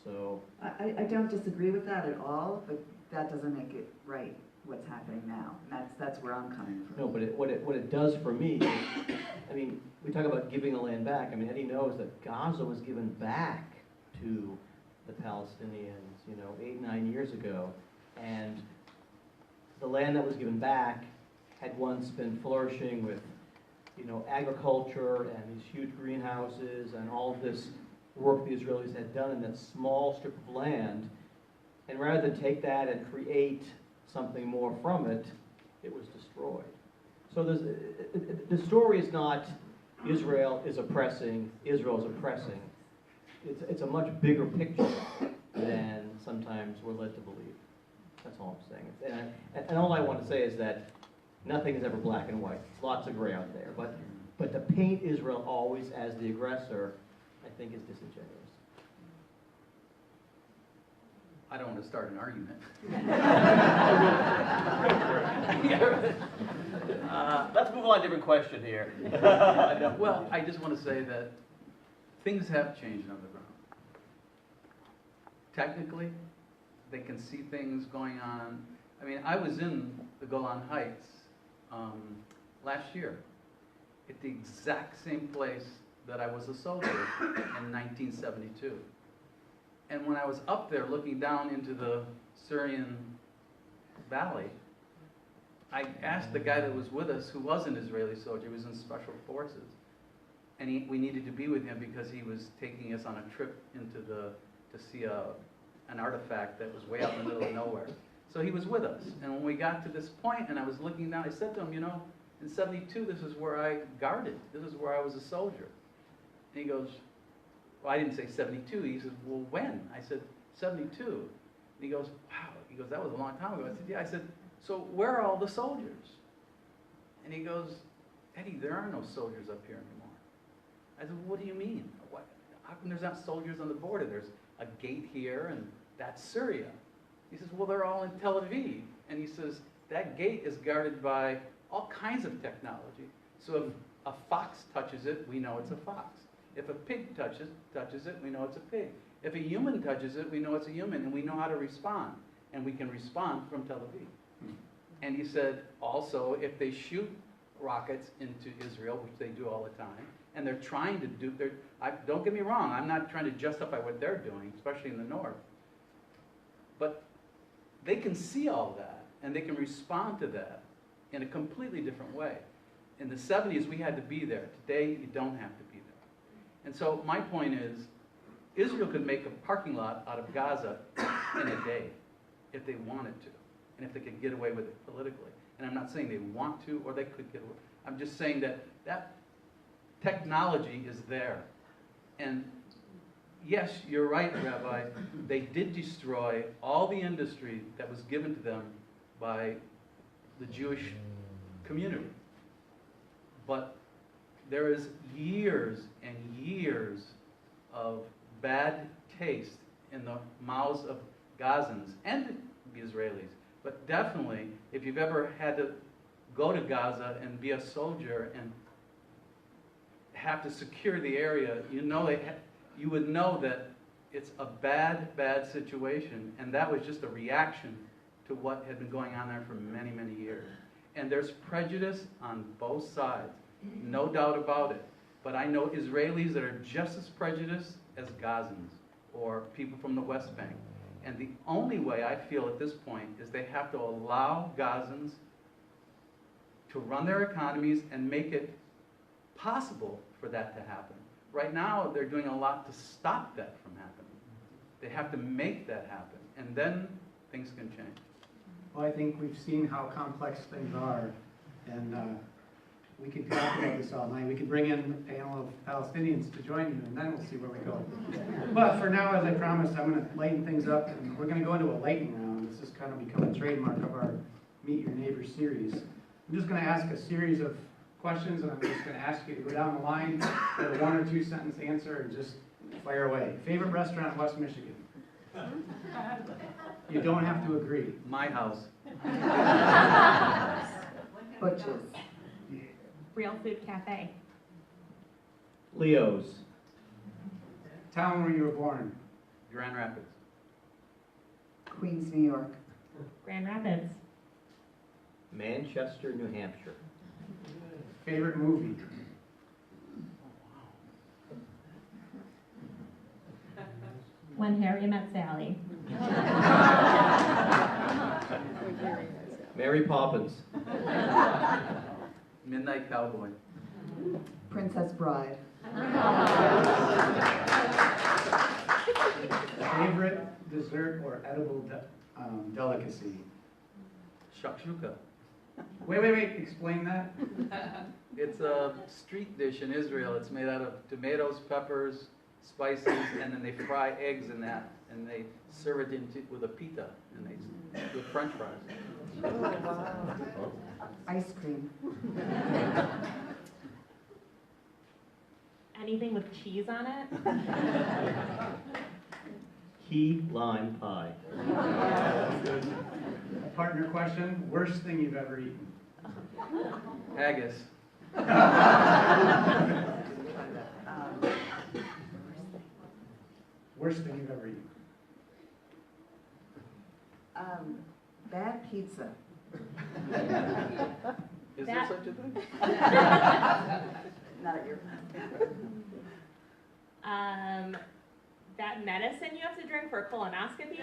So I don't disagree with that at all, but that doesn't make it right what's happening now. And that's where I'm coming from. no, but what it does for me, we talk about giving the land back. Eddie knows that Gaza was given back to the Palestinians, 8-9 years ago, and the land that was given back had once been flourishing with, agriculture and these huge greenhouses and all of this work the Israelis had done in that small strip of land. And rather than take that and create something more from it, it was destroyed. So the story is not Israel is oppressing, Israel is oppressing. It's a much bigger picture than sometimes we're led to believe. That's all I'm saying. And all I want to say is that nothing is ever black and white. Lots of gray out there. But to paint Israel always as the aggressor, I think, is disingenuous. I don't want to start an argument. Let's move on to a different question here. Well, I just want to say that things have changed on the ground. Technically, they can see things going on. I was in the Golan Heights last year at the exact same place that I was a soldier in 1972. And when I was up there looking down into the Syrian valley, I asked the guy that was with us, who was an Israeli soldier, he was in special forces, and we needed to be with him because he was taking us on a trip to see an artifact that was way out in the middle of nowhere. So he was with us, and when we got to this point and I was looking down, I said to him, you know, in 72, this is where I guarded. This is where I was a soldier. And he goes, well, I didn't say 72. He says, well, when? I said, 72. And he goes, wow. He goes, that was a long time ago. I said, yeah. I said, so where are all the soldiers? And he goes, Eddie, there are no soldiers up here anymore. I said, well, what do you mean? How come there's not soldiers on the border? There's a gate here, and that's Syria. He says, well, they're all in Tel Aviv. And he says, that gate is guarded by all kinds of technology. So if a fox touches it, we know it's a fox. If a pig touches it, we know it's a pig. If a human touches it, we know it's a human, and we know how to respond. And we can respond from Tel Aviv. And he said, also, if they shoot rockets into Israel, which they do all the time, and they're trying to do, don't get me wrong, I'm not trying to justify what they're doing, especially in the north. But they can see all that, and they can respond to that in a completely different way. In the 70s, we had to be there. Today, you don't have to be there. And so my point is, Israel could make a parking lot out of Gaza in a day if they wanted to, and if they could get away with it politically. And I'm not saying they want to or they could get away. I'm just saying that that technology is there. And yes, you're right, Rabbi, they did destroy all the industry that was given to them by the Jewish community. But there is years and years of bad taste in the mouths of Gazans and the Israelis. But definitely, if you've ever had to go to Gaza and be a soldier and have to secure the area, you would know that it's a bad, bad situation. And that was just a reaction to what had been going on there for many, many years. And there's prejudice on both sides, no doubt about it. But I know Israelis that are just as prejudiced as Gazans or people from the West Bank. And the only way I feel at this point is they have to allow Gazans to run their economies and make it possible for that to happen. Right now, they're doing a lot to stop that from happening. They have to make that happen, and then things can change. Well, I think we've seen how complex things are, and we could talk about this all night. We could bring in a panel of Palestinians to join you, and then we'll see where we go. But for now, as I promised, I'm going to lighten things up, and we're going to go into a lightning round. This has kind of become a trademark of our Meet Your Neighbor series. I'm just going to ask a series of questions, and I'm just going to ask you to go down the line with a 1 or 2 sentence answer and just fire away. Favorite restaurant in West Michigan? You don't have to agree. My house. Butch's. Real Food Cafe. Leo's. Town where you were born? Grand Rapids. Queens, New York. Grand Rapids. Manchester, New Hampshire. Favorite movie? When Harry Met Sally. Mary Poppins. Midnight Cowboy. Princess Bride. Favorite dessert or edible delicacy? Shakshuka. Wait, explain that. It's a street dish in Israel. It's made out of tomatoes, peppers, spices, and then they fry eggs in that, and they serve it with a pita, and they with French fries. Ice cream. Anything with cheese on it? Key lime pie. A partner question, worst thing you've ever eaten? Haggis. Worst thing you've ever eaten? Bad pizza. Is there such a thing? Not at your that medicine you have to drink for a colonoscopy?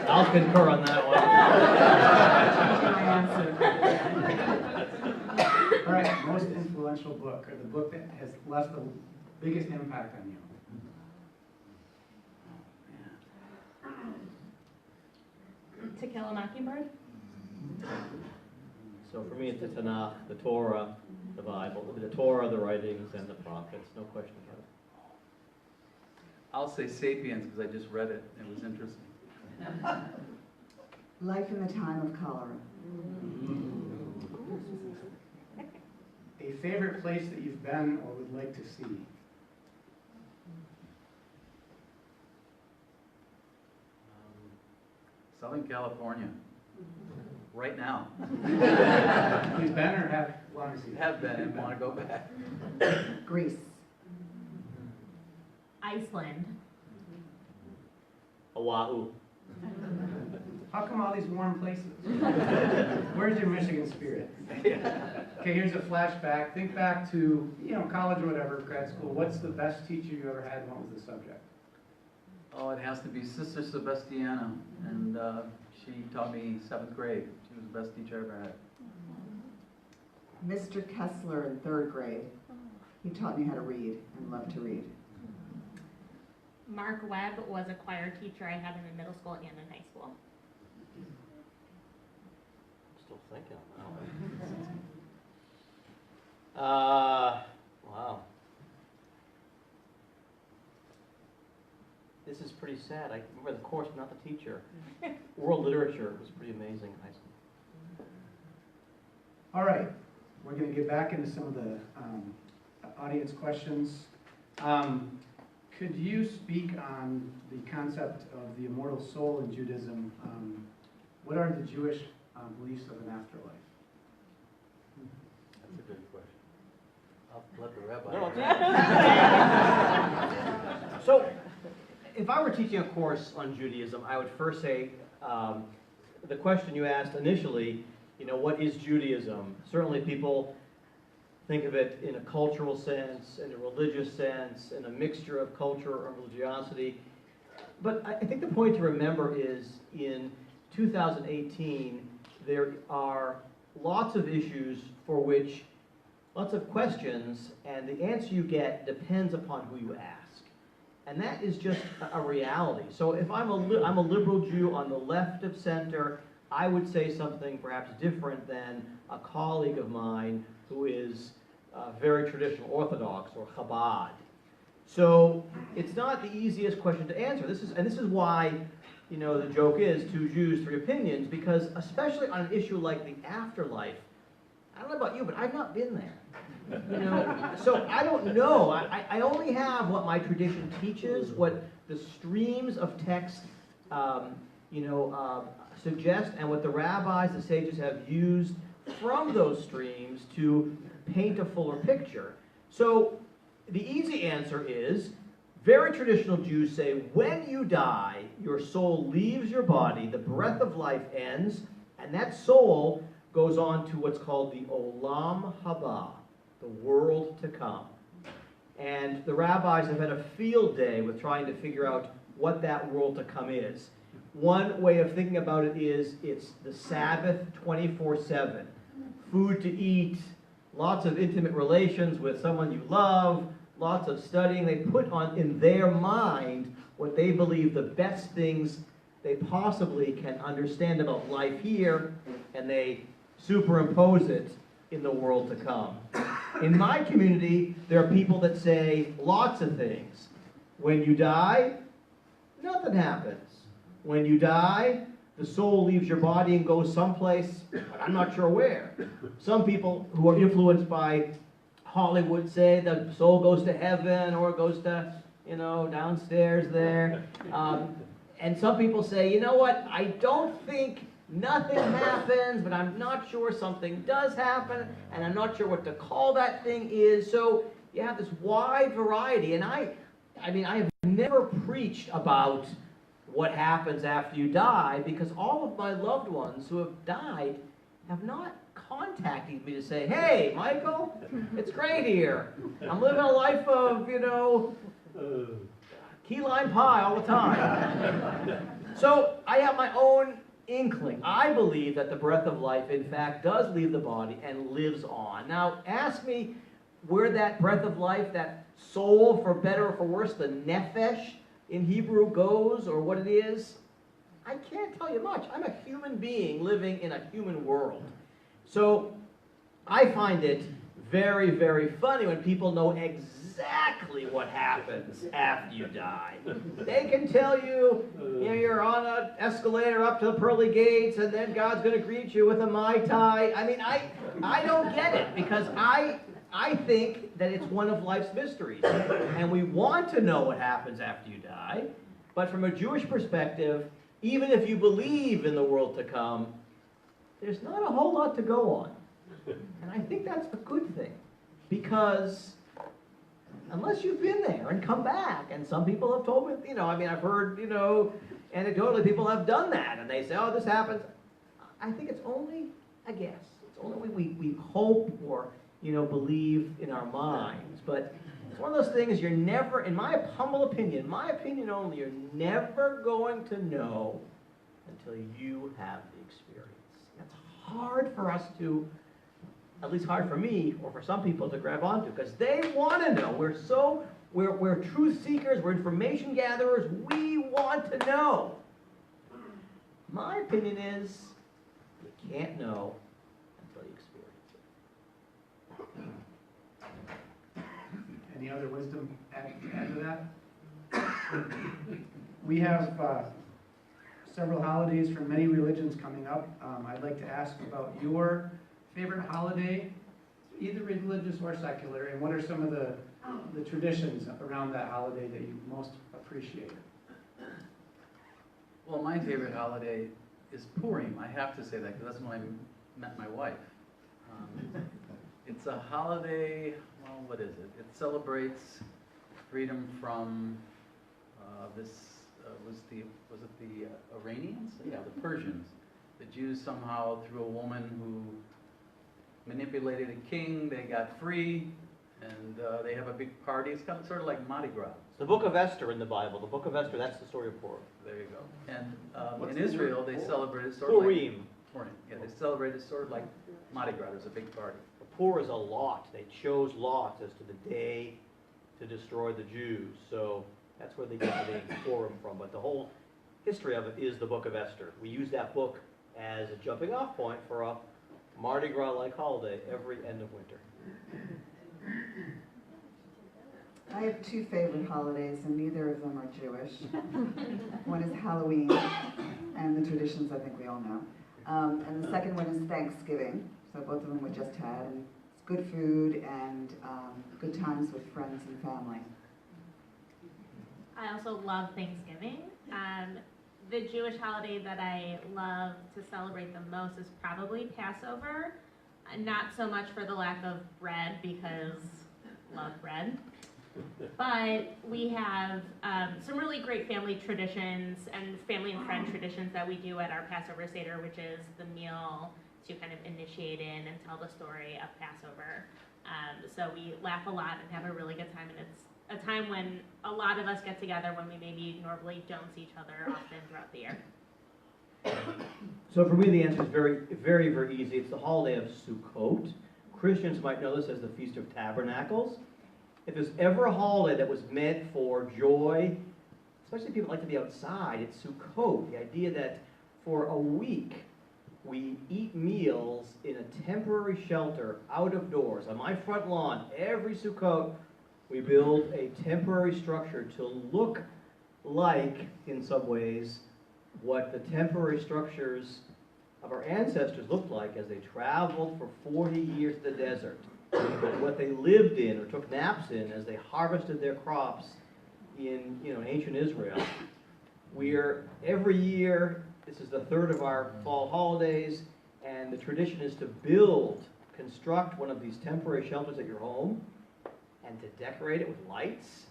I'll concur on that one. All right, most influential book, or the book that has left the biggest impact on you. To Kill a Mockingbird? So for me, it's the Tanakh, the Torah, the Bible, the Torah, the writings, and the prophets. No question about it. I'll say Sapiens because I just read it. It was interesting. Life in the Time of Cholera. A favorite place that you've been or would like to see? Southern California. Right now. You've been or have want to see? Have been and want to go back. Greece. Iceland. Oahu. How come all these warm places? Where's your Michigan spirit? Okay, here's a flashback. Think back to, college or whatever, grad school. What's the best teacher you ever had and what was the subject? Oh, it has to be Sister Sebastiana, and she taught me 7th grade. She was the best teacher I ever had. Mr. Kessler in 3rd grade. He taught me how to read and love to read. Mark Webb was a choir teacher I had in middle school and in high school. I'm still thinking on that one. Wow. This is pretty sad. I remember the course, not the teacher. World literature was pretty amazing in high school. All right, we're going to get back into some of the audience questions. Could you speak on the concept of the immortal soul in Judaism? What are the Jewish beliefs of an afterlife? That's a good question. I'll let the rabbi. No, So, if I were teaching a course on Judaism, I would first say the question you asked initially, what is Judaism? Certainly people think of it in a cultural sense, in a religious sense, in a mixture of culture and religiosity. But I think the point to remember is in 2018, there are lots of issues for which, lots of questions, and the answer you get depends upon who you ask. And that is just a reality. So if I'm a liberal Jew on the left of center, I would say something perhaps different than a colleague of mine who is very traditional Orthodox or Chabad. So it's not the easiest question to answer. This is why, the joke is 2 Jews, 3 opinions, because especially on an issue like the afterlife, I don't know about you, but I've not been there. So I don't know. I only have what my tradition teaches, what the streams of text, suggest, and what the rabbis, the sages have used from those streams to paint a fuller picture. So the easy answer is, very traditional Jews say, when you die, your soul leaves your body, the breath of life ends, and that soul goes on to what's called the Olam Haba, the world to come. And the rabbis have had a field day with trying to figure out what that world to come is. One way of thinking about it is it's the Sabbath 24/7. Food to eat, lots of intimate relations with someone you love, lots of studying. They put on in their mind what they believe the best things they possibly can understand about life here, and they superimpose it in the world to come. In my community, there are people that say lots of things. When you die, nothing happens. When you die, the soul leaves your body and goes someplace, but I'm not sure where. Some people who are influenced by Hollywood say the soul goes to heaven or goes to, downstairs there. And some people say, you know what, I don't think nothing happens, but I'm not sure something does happen, and I'm not sure what to call that thing is. So you have this wide variety, and I have never preached about what happens after you die, because all of my loved ones who have died have not contacting me to say, hey, Michael, it's great here. I'm living a life of, key lime pie all the time. So I have my own inkling. I believe that the breath of life, in fact, does leave the body and lives on. Now, ask me where that breath of life, that soul, for better or for worse, the nephesh in Hebrew goes, or what it is. I can't tell you much. I'm a human being living in a human world. So I find it very, very funny when people know exactly what happens after you die. They can tell you, you're on an escalator up to the pearly gates, and then God's going to greet you with a Mai Tai. I mean, I don't get it, because I think that it's one of life's mysteries. And we want to know what happens after you die. But from a Jewish perspective, even if you believe in the world to come, there's not a whole lot to go on. And I think that's a good thing. Because unless you've been there and come back, and some people have told me, I've heard, anecdotally people have done that, and they say, oh, this happens. I think it's only a guess. It's only we hope or, believe in our minds. But it's one of those things you're never, in my humble opinion, only, you're never going to know until you have the experience. That's hard for us to, at least hard for me, or for some people to grab onto, because they want to know. We're truth seekers, we're information gatherers, we want to know. My opinion is, you can't know until you experience it. Any other wisdom to add to that? We have several holidays from many religions coming up. I'd like to ask about your favorite holiday, either religious or secular, and what are some of the traditions around that holiday that you most appreciate? Well, my favorite holiday is Purim. I have to say that because that's when I met my wife. It's a holiday, well, what is it? It celebrates freedom from was it the Iranians? Yeah, the Persians. The Jews somehow, through a woman who manipulated a king, they got free, and they have a big party. It's kind of sort of like Mardi Gras. The book of Esther in the Bible. The book of Esther, that's the story of Purim. There you go. And in Israel, they celebrate it sort Purim. of like Yeah, they celebrate it sort of like Mardi Gras. There's a big party. Pur is a lot. They chose lots as to the day to destroy the Jews. So that's where they get the name Purim from. But the whole history of it is the book of Esther. We use that book as a jumping off point for a Mardi Gras-like holiday every end of winter. I have two favorite holidays, and neither of them are Jewish. One is Halloween, and the traditions I think we all know. And the second one is Thanksgiving. So both of them we just had, and it's good food and good times with friends and family. I also love Thanksgiving. The Jewish holiday that I love to celebrate the most is probably Passover. Not so much for the lack of bread, because love bread. But we have some really great family traditions and family and friend traditions that we do at our Passover Seder, which is the meal to kind of initiate in and tell the story of Passover. So we laugh a lot and have a really good time, and it's a time when a lot of us get together when we maybe normally don't see each other often throughout the year. So for me, the answer is very, very, very easy. It's the holiday of Sukkot. Christians might know this as the Feast of Tabernacles. If there's ever a holiday that was meant for joy, especially people like to be outside, it's Sukkot. The idea that for a week we eat meals in a temporary shelter out of doors. On my front lawn, every Sukkot, we build a temporary structure to look like, in some ways, what the temporary structures of our ancestors looked like as they traveled for 40 years to the desert. What they lived in or took naps in as they harvested their crops in ancient Israel. Every year, this is the third of our fall holidays, and the tradition is to construct one of these temporary shelters at your home and to decorate it with lights.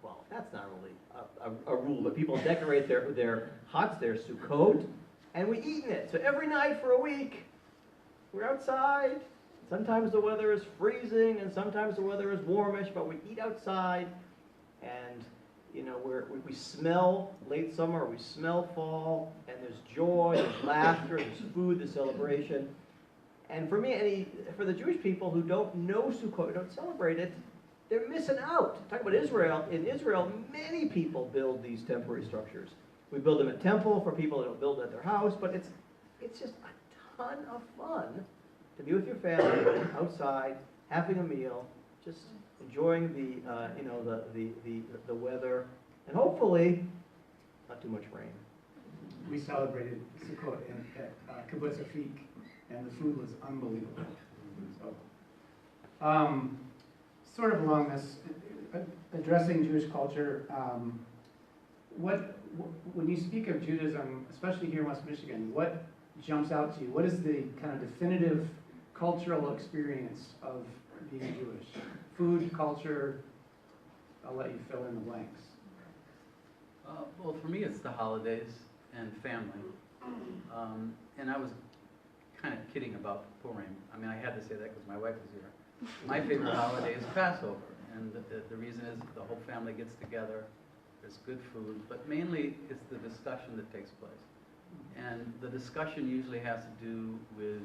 Well, that's not really a rule, but people decorate their huts, their Sukkot, and we eat in it. So every night for a week, we're outside. Sometimes the weather is freezing, and sometimes the weather is warmish, but we eat outside, and you know, we smell late summer, we smell fall, and there's joy, there's laughter, there's food, there's celebration. And for me, for the Jewish people who don't know Sukkot, who don't celebrate it, they're missing out. Talk about Israel. In Israel, many people build these temporary structures. We build them at temple for people who don't build it at their house, but it's just a ton of fun to be with your family outside, having a meal, just enjoying the weather, and hopefully not too much rain. We celebrated Sukkot at Kibbutz Afik, and the food was unbelievable. So, sort of along this, addressing Jewish culture, when you speak of Judaism, especially here in West Michigan, what jumps out to you? What is the kind of definitive cultural experience of being Jewish? Food, culture, I'll let you fill in the blanks. Well, for me, it's the holidays and family. And I was kind of kidding about Purim. I mean, I had to say that because my wife is here. My favorite holiday is Passover, and the reason is the whole family gets together, there's good food, but mainly it's the discussion that takes place. And the discussion usually has to do with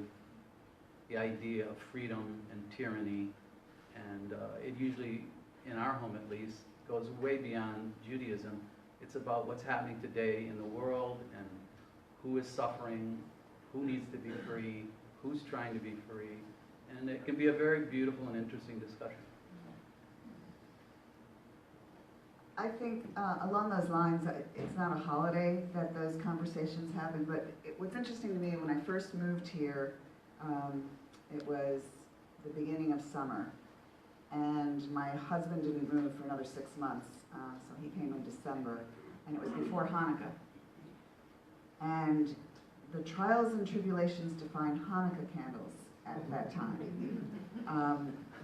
the idea of freedom and tyranny, and it usually, in our home at least, goes way beyond Judaism. It's about what's happening today in the world and who is suffering, who needs to be free, who's trying to be free, and it can be a very beautiful and interesting discussion. I think along those lines, it's not a holiday that those conversations happen, but what's interesting to me, when I first moved here, it was the beginning of summer, and my husband didn't move for another 6 months, so he came in December, and it was before Hanukkah. And the trials and tribulations to find Hanukkah candles at that time.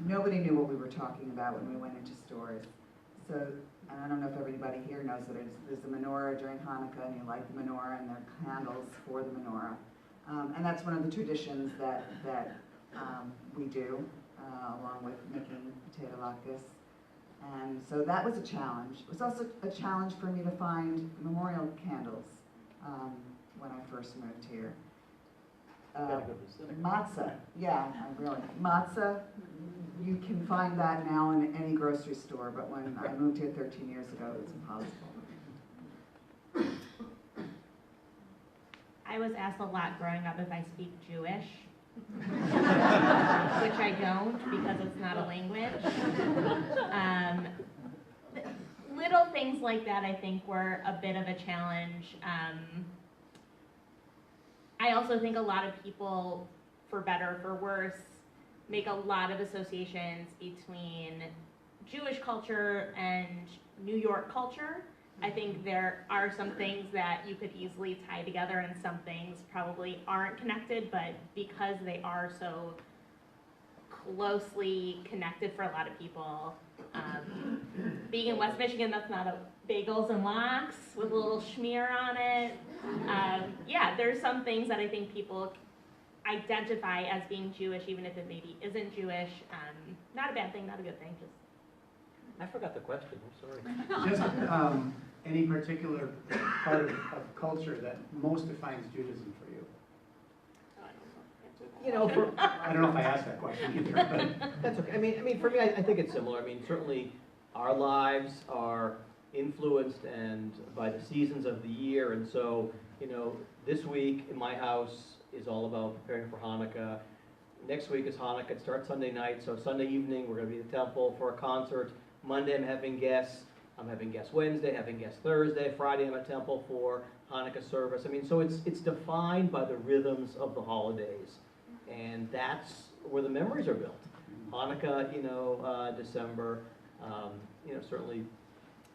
Nobody knew what we were talking about when we went into stores. So, and I don't know if everybody here knows that there's a menorah during Hanukkah, and you light the menorah, and there are candles for the menorah. And that's one of the traditions that we do, along with making potato latkes. And so that was a challenge. It was also a challenge for me to find memorial candles when I first moved here. Matzah, yeah, really. Matzah, you can find that now in any grocery store, but when I moved here 13 years ago, it was impossible. I was asked a lot growing up if I speak Jewish, which I don't because it's not a language. Little things like that I think were a bit of a challenge. I also think a lot of people, for better or for worse, make a lot of associations between Jewish culture and New York culture. I think there are some things that you could easily tie together and some things probably aren't connected, but because they are so closely connected for a lot of people, being in West Michigan, that's not a bagels and lox with a little schmear on it. Yeah, there's some things that I think people identify as being Jewish, even if it maybe isn't Jewish. Not a bad thing, not a good thing. Just I forgot the question, I'm sorry. Just any particular part of culture that most defines Judaism for you? You know, I don't know if I asked that question either, but that's okay. I mean, for me, I think it's similar. I mean, certainly our lives are influenced by the seasons of the year, and so, you know, this week in my house is all about preparing for Hanukkah. Next week is Hanukkah. It starts Sunday night, so Sunday evening we're going to be at the temple for a concert. Monday I'm having guests. I'm having guests Wednesday, having guests Thursday. Friday I'm at temple for Hanukkah service. I mean, so it's defined by the rhythms of the holidays, and that's where the memories are built. Hanukkah, you know, December, you know, certainly,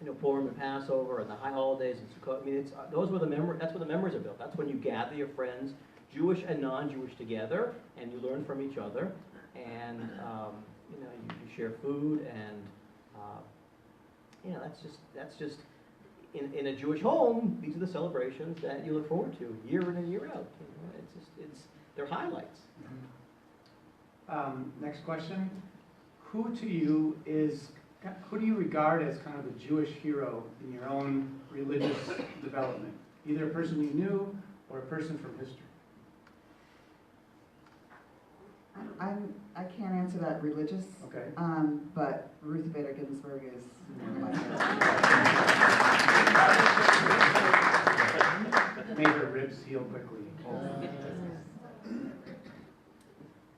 you know, Purim and Passover and the high holidays and Sukkot. I mean, that's where the memories are built. That's when you gather your friends, Jewish and non-Jewish, together, and you learn from each other, and you know, you share food, and you know, that's just in a Jewish home. These are the celebrations that you look forward to year in and year out. You know, they're highlights. Next question. Who do you regard as kind of a Jewish hero in your own religious development? Either a person you knew or a person from history. I can't answer that religious, Okay. but Ruth Bader Ginsburg is one of my favorites. Made her ribs heal quickly.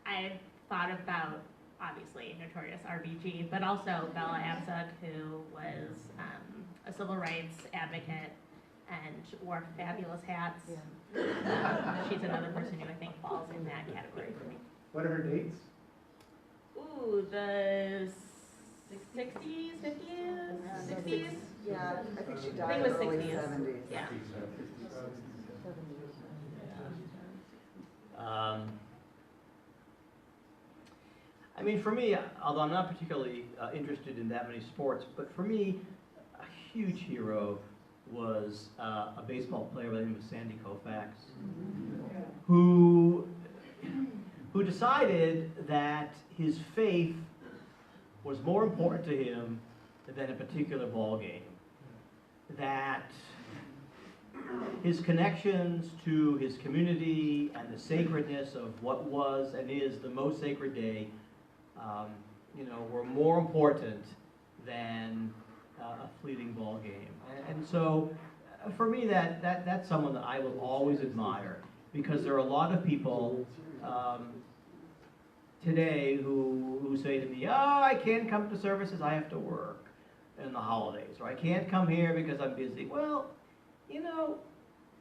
I've thought about, obviously, notorious RBG, but also Bella Abzug, who was a civil rights advocate and wore fabulous hats. She's another person who I think falls in that category for me. What are her dates? Ooh, the 60s, 50s, 60s? Yeah, I think she I died think it in was the early 60s. 70s. Yeah. I mean, for me, although I'm not particularly interested in that many sports, but for me, a huge hero was a baseball player by the name of Sandy Koufax, who decided that his faith was more important to him than a particular ball game. That his connections to his community and the sacredness of what was and is the most sacred day, were more important than a fleeting ball game. And so, for me, that's someone that I will always admire, because there are a lot of people today who say to me, "Oh, I can't come to services, I have to work in the holidays," or "I can't come here because I'm busy." Well,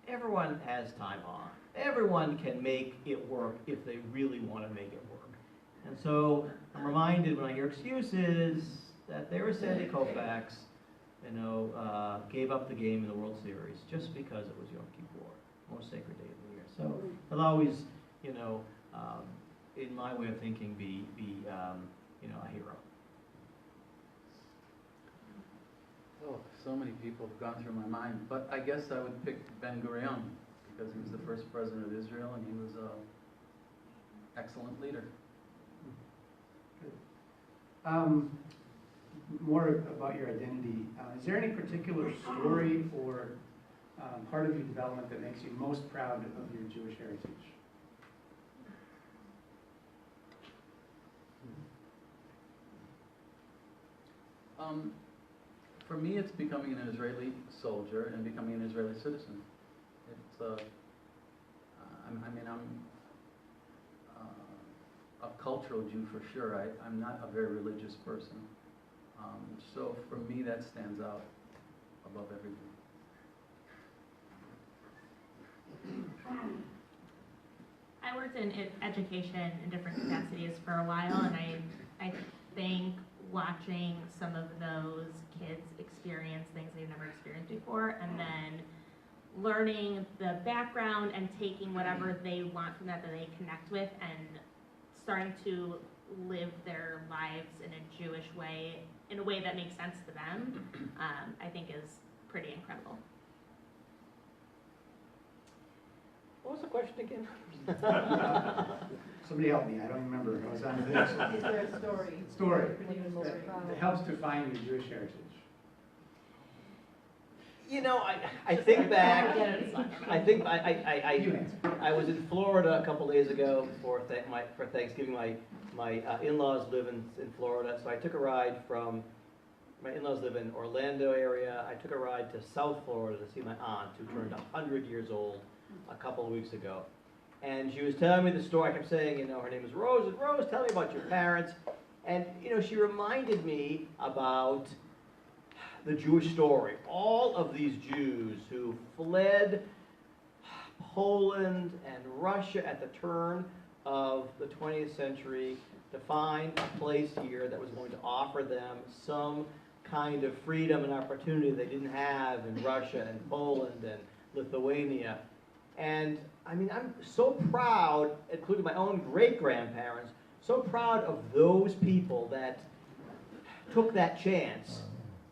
everyone has time off. Everyone can make it work if they really want to make it work. And so I'm reminded when I hear excuses that there was Sandy Koufax, gave up the game in the World Series just because it was Yom Kippur, most sacred day of the year. So I'll always, in my way of thinking, be a hero. Oh, so many people have gone through my mind, but I guess I would pick Ben Gurion, because he was the first president of Israel and he was an excellent leader. More about your identity. Is there any particular story or part of your development that makes you most proud of your Jewish heritage? For me, it's becoming an Israeli soldier and becoming an Israeli citizen. It's I'm a cultural Jew for sure. I'm not a very religious person. So for me, that stands out above everything. I worked in education in different capacities for a while, and I think watching some of those kids experience things they've never experienced before, and then learning the background and taking whatever they want from that they connect with, and starting to live their lives in a Jewish way, in a way that makes sense to them, I think is pretty incredible. What was the question again? Somebody help me, I don't remember. I was on the next one. Is there a story? Story That that helps define your Jewish heritage. I think back. Yeah, it's not normal. I think You answer. I was in Florida a couple days ago for Thanksgiving. My in-laws live in Florida, so I took a ride from. My in-laws live in Orlando area. I took a ride to South Florida to see my aunt, who turned 100 years old a couple of weeks ago. And she was telling me the story. I kept saying, her name is Rose. And Rose, tell me about your parents. And, she reminded me about the Jewish story. All of these Jews who fled Poland and Russia at the turn of the 20th century to find a place here that was going to offer them some kind of freedom and opportunity they didn't have in Russia and Poland and Lithuania. And I'm so proud, including my own great-grandparents, so proud of those people that took that chance.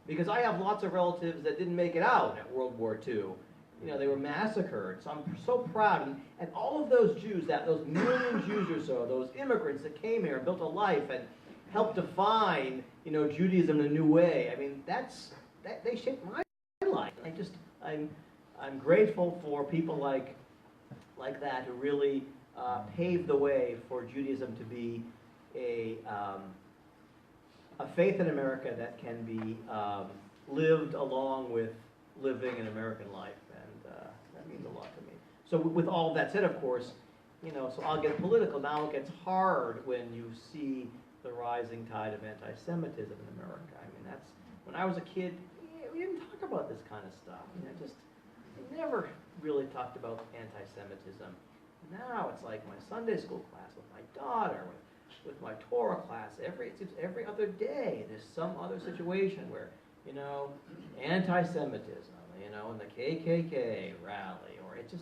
Because I have lots of relatives that didn't make it out at World War II. they were massacred. So I'm so proud. And all of those Jews, those million Jews or so, those immigrants that came here and built a life and helped define, Judaism in a new way. I mean, they shaped my life. I'm grateful for people like that who really paved the way for Judaism to be a faith in America that can be lived along with living an American life, and that means a lot to me. So with all of that said, of course, so I'll get political. Now it gets hard when you see the rising tide of anti-Semitism in America. I mean, that's, when I was a kid, we didn't talk about this kind of stuff. We never really talked about anti-Semitism. Now it's like my Sunday school class with my daughter, with my Torah class, it seems every other day there's some other situation where, anti-Semitism, and the KKK rally, or it's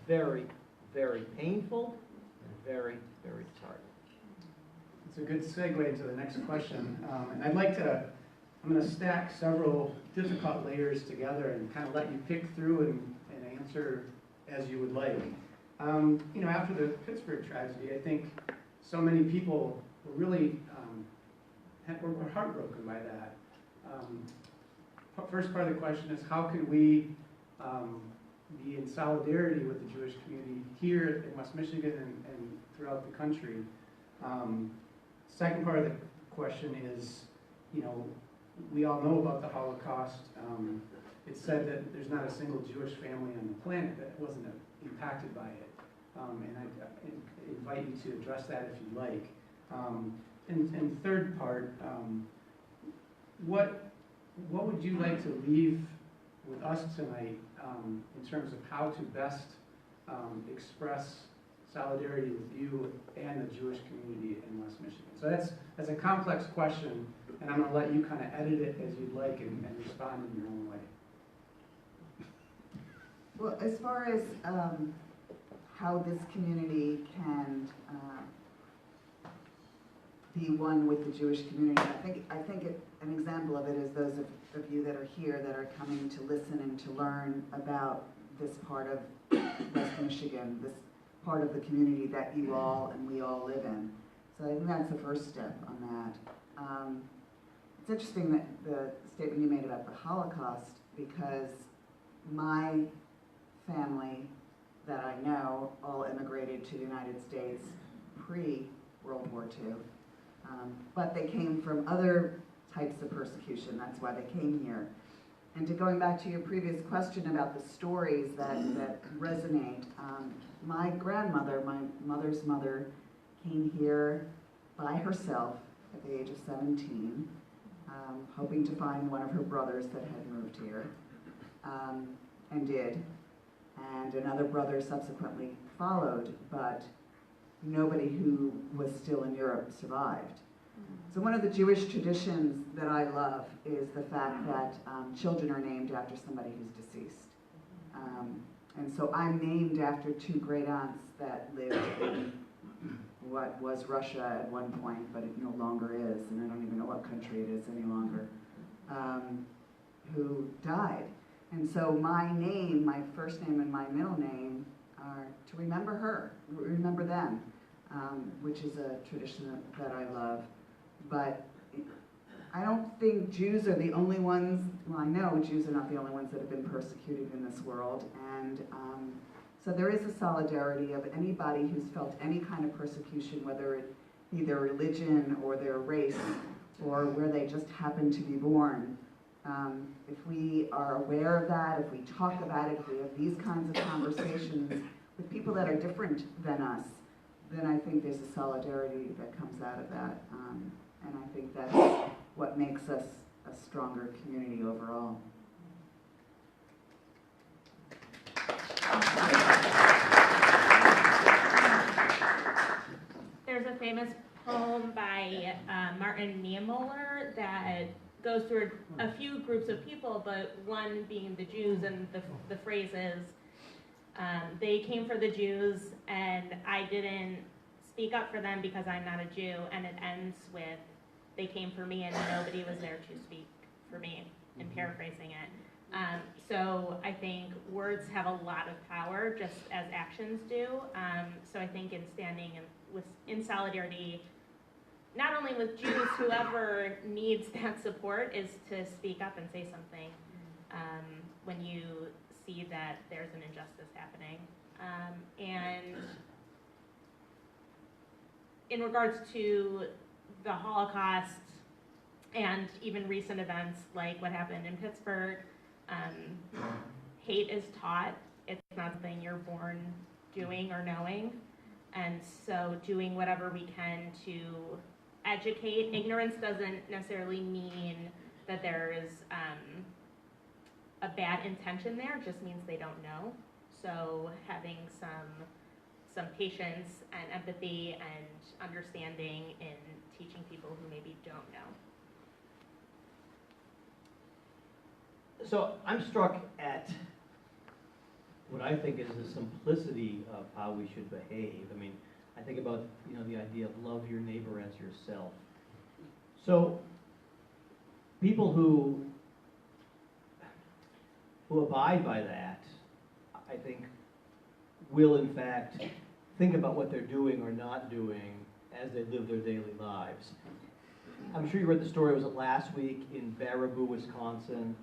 very, very painful and very, very disheartening. It's a good segue into the next question. And I'm going to stack several difficult layers together and kind of let you pick through and answer as you would like. After the Pittsburgh tragedy, I think so many people were really were heartbroken by that. First part of the question is, how can we be in solidarity with the Jewish community here in West Michigan and throughout the country? Second part of the question is, we all know about the Holocaust. It's said that there's not a single Jewish family on the planet that wasn't impacted by it. And I invite you to address that if you'd like. And third part, what would you like to leave with us tonight in terms of how to best express solidarity with you and the Jewish community in West Michigan? So that's a complex question, and I'm going to let you kind of edit it as you'd like and respond in your own way. Well, as far as how this community can be one with the Jewish community, I think an example of it is those of you that are here that are coming to listen and to learn about this part of West Michigan, this part of the community that you all and we all live in. So I think that's the first step on that. It's interesting that the statement you made about the Holocaust, because my family that I know all immigrated to the United States pre-World War II. But they came from other types of persecution. That's why they came here. And going back to your previous question about the stories that resonate, my grandmother, my mother's mother, came here by herself at the age of 17, hoping to find one of her brothers that had moved here, and did. And another brother subsequently followed, but nobody who was still in Europe survived. So one of the Jewish traditions that I love is the fact that children are named after somebody who's deceased. And so I'm named after two great aunts that lived in what was Russia at one point, but it no longer is, and I don't even know what country it is any longer, who died. And so my name, my first name and my middle name, are to remember her, remember them, which is a tradition that I love. But I don't think Jews are the only ones, well, I know Jews are not the only ones that have been persecuted in this world. And so there is a solidarity of anybody who's felt any kind of persecution, whether it be their religion or their race or where they just happen to be born. If we are aware of that, if we talk about it, if we have these kinds of conversations with people that are different than us, then I think there's a solidarity that comes out of that. And I think that's what makes us a stronger community overall. There's a famous poem by Martin Niemöller that goes through a few groups of people, but one being the Jews, and the phrase is, they came for the Jews and I didn't speak up for them because I'm not a Jew, and it ends with, they came for me and nobody was there to speak for me, in paraphrasing it. So I think words have a lot of power, just as actions do. So I think in standing in solidarity, not only with Jews, whoever needs that support is to speak up and say something when you see that there's an injustice happening. And in regards to the Holocaust and even recent events like what happened in Pittsburgh, hate is taught. It's not something you're born doing or knowing. And so doing whatever we can to educate. Ignorance doesn't necessarily mean that there is a bad intention there, it just means they don't know. So having some patience and empathy and understanding in teaching people who maybe don't know. So I'm struck at what I think is the simplicity of how we should behave. I mean, I think about, the idea of love your neighbor as yourself. So people who abide by that, I think, will in fact think about what they're doing or not doing as they live their daily lives. I'm sure you read the story, was it last week in Baraboo, Wisconsin?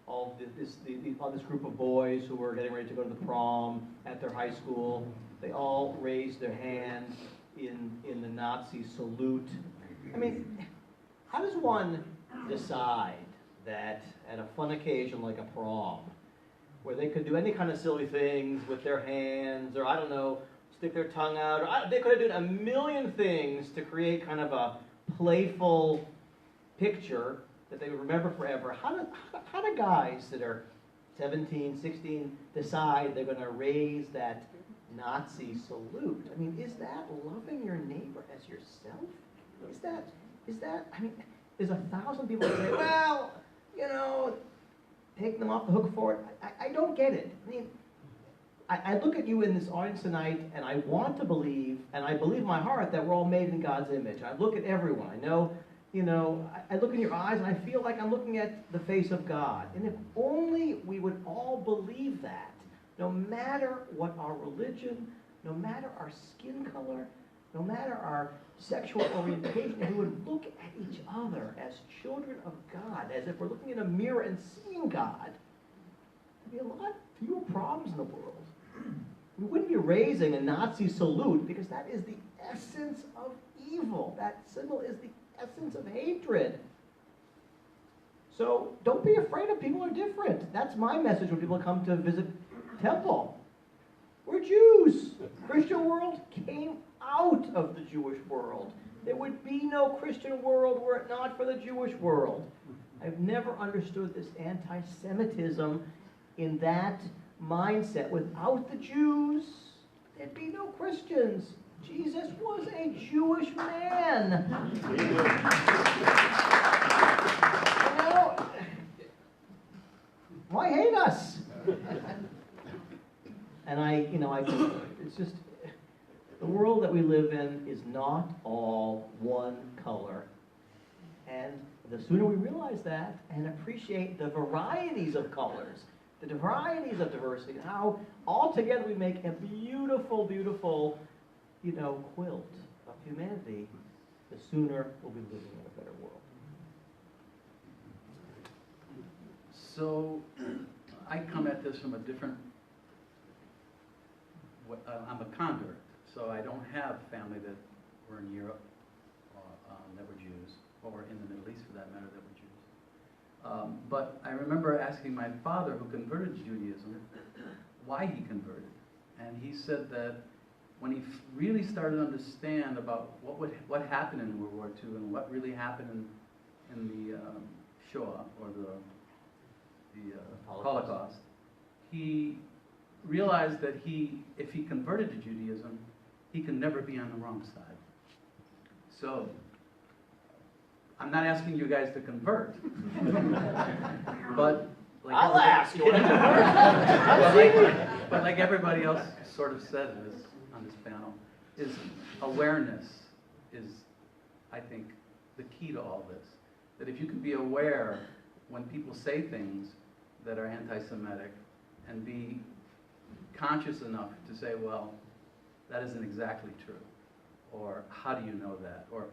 All this group of boys who were getting ready to go to the prom at their high school, they all raised their hand in the Nazi salute. I mean, how does one decide that at a fun occasion like a prom, where they could do any kind of silly things with their hands, or I don't know, stick their tongue out, or they could have done a million things to create kind of a playful picture that they would remember forever. How do guys that are 17, 16 decide they're going to raise that Nazi salute? I mean, is that loving your neighbor as yourself? Is that, I mean, there's 1,000 people that say, well, take them off the hook for it. I don't get it. I mean, I look at you in this audience tonight, and I want to believe, and I believe in my heart that we're all made in God's image. I look at everyone. I know, I look in your eyes, and I feel like I'm looking at the face of God. And if only we would all believe that, no matter what our religion, no matter our skin color, no matter our sexual orientation, we would look at each other as children of God, as if we're looking in a mirror and seeing God, there'd be a lot fewer problems in the world. We wouldn't be raising a Nazi salute because that is the essence of evil. That symbol is the essence of hatred. So don't be afraid of people who are different. That's my message when people come to visit Temple. We're Jews. Christian world came out of the Jewish world. There would be no Christian world were it not for the Jewish world. I've never understood this anti-Semitism in that mindset. Without the Jews, there'd be no Christians. Jesus was a Jewish man. Why hate us? And it's just, the world that we live in is not all one color. And the sooner we realize that and appreciate the varieties of colors, the varieties of diversity, and how all together we make a beautiful, beautiful, quilt of humanity, the sooner we'll be living in a better world. So I come at this from a different, I'm a convert, so I don't have family that were in Europe that were Jews, or in the Middle East for that matter, that were Jews. But I remember asking my father, who converted to Judaism, why he converted. And he said that when he really started to understand about what happened in World War II and what really happened in the Shoah, or the Holocaust, he realized that if he converted to Judaism, he could never be on the wrong side. So, I'm not asking you guys to convert, but like I'll ask you. but like everybody else sort of said on this panel, is awareness is, I think, the key to all this. That if you can be aware when people say things that are anti-Semitic and be conscious enough to say, well, that isn't exactly true, or how do you know that, or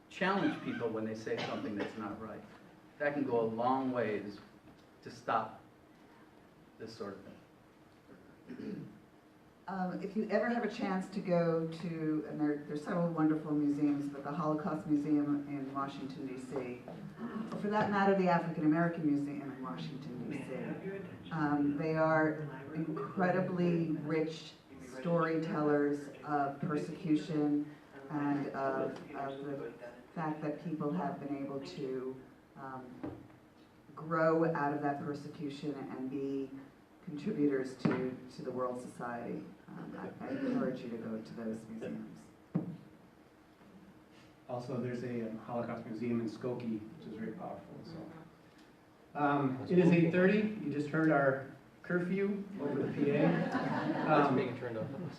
challenge people when they say something that's not right. That can go a long ways to stop this sort of thing. If you ever have a chance to go to, and there's several wonderful museums, but the Holocaust Museum in Washington, D.C., or for that matter, the African American Museum in Washington, D.C., they are incredibly rich storytellers of persecution and of the fact that people have been able to grow out of that persecution and be contributors to the world society. I encourage you to go to those museums. Also, there's a Holocaust Museum in Skokie, which is very powerful. So, it is 8:30. You just heard our curfew over the PA.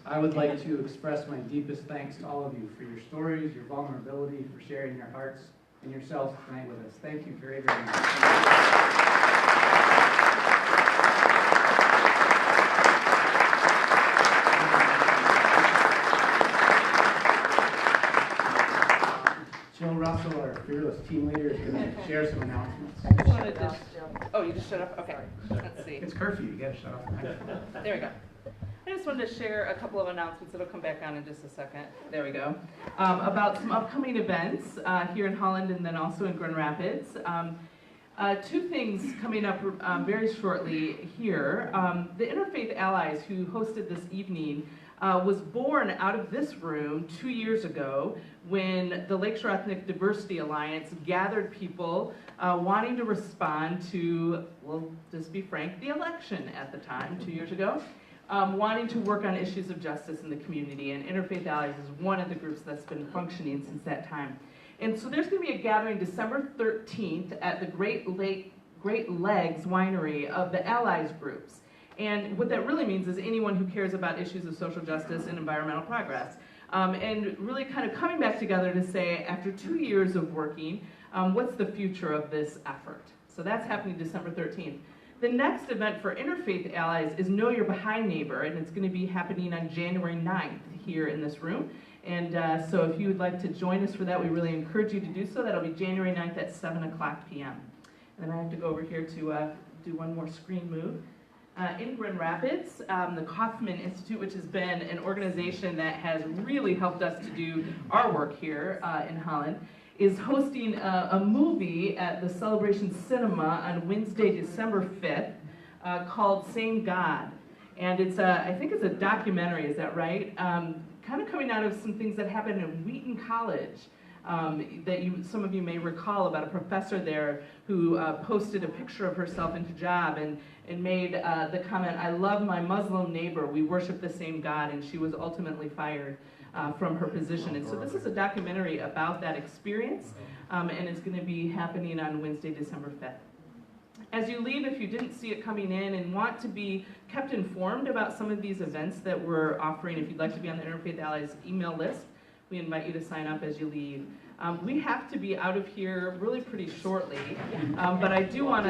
I would like to express my deepest thanks to all of you for your stories, your vulnerability, for sharing your hearts and yourselves tonight with us. Thank you very, very much. Jill Russell, our fearless team leader, is going to share some announcements. I just wanted to. Oh, you just shut up? Okay. Let's see. It's curfew, you gotta shut off. There we go. I just wanted to share a couple of announcements. It'll come back on in just a second. There we go. About some upcoming events here in Holland and then also in Grand Rapids. Two things coming up very shortly here. The Interfaith Allies, who hosted this evening, was born out of this room 2 years ago when the Lakeshore Ethnic Diversity Alliance gathered people wanting to respond to, well, just be frank, the election at the time, 2 years ago, wanting to work on issues of justice in the community. And Interfaith Allies is one of the groups that's been functioning since that time. And so there's going to be a gathering December 13th at the Great Legs Winery of the Allies groups. And what that really means is anyone who cares about issues of social justice and environmental progress. And really kind of coming back together to say, after 2 years of working, what's the future of this effort? So that's happening December 13th. The next event for Interfaith Allies is Know Your Baha'i Neighbor, and it's going to be happening on January 9th here in this room. And so if you would like to join us for that, we really encourage you to do so. That'll be January 9th at 7:00 p.m. And then I have to go over here to do one more screen move. In Grand Rapids, the Kaufman Institute, which has been an organization that has really helped us to do our work here in Holland, is hosting a movie at the Celebration Cinema on Wednesday, December 5th, called Same God. And it's I think it's a documentary, is that right? Kind of coming out of some things that happened in Wheaton College. That some of you may recall about a professor there who posted a picture of herself in hijab and made the comment, "I love my Muslim neighbor, we worship the same God," and she was ultimately fired from her position. And so this is a documentary about that experience, and it's going to be happening on Wednesday, December 5th. As you leave, if you didn't see it coming in and want to be kept informed about some of these events that we're offering, if you'd like to be on the Interfaith Allies email list, we invite you to sign up as you leave. We have to be out of here really pretty shortly, but I do want to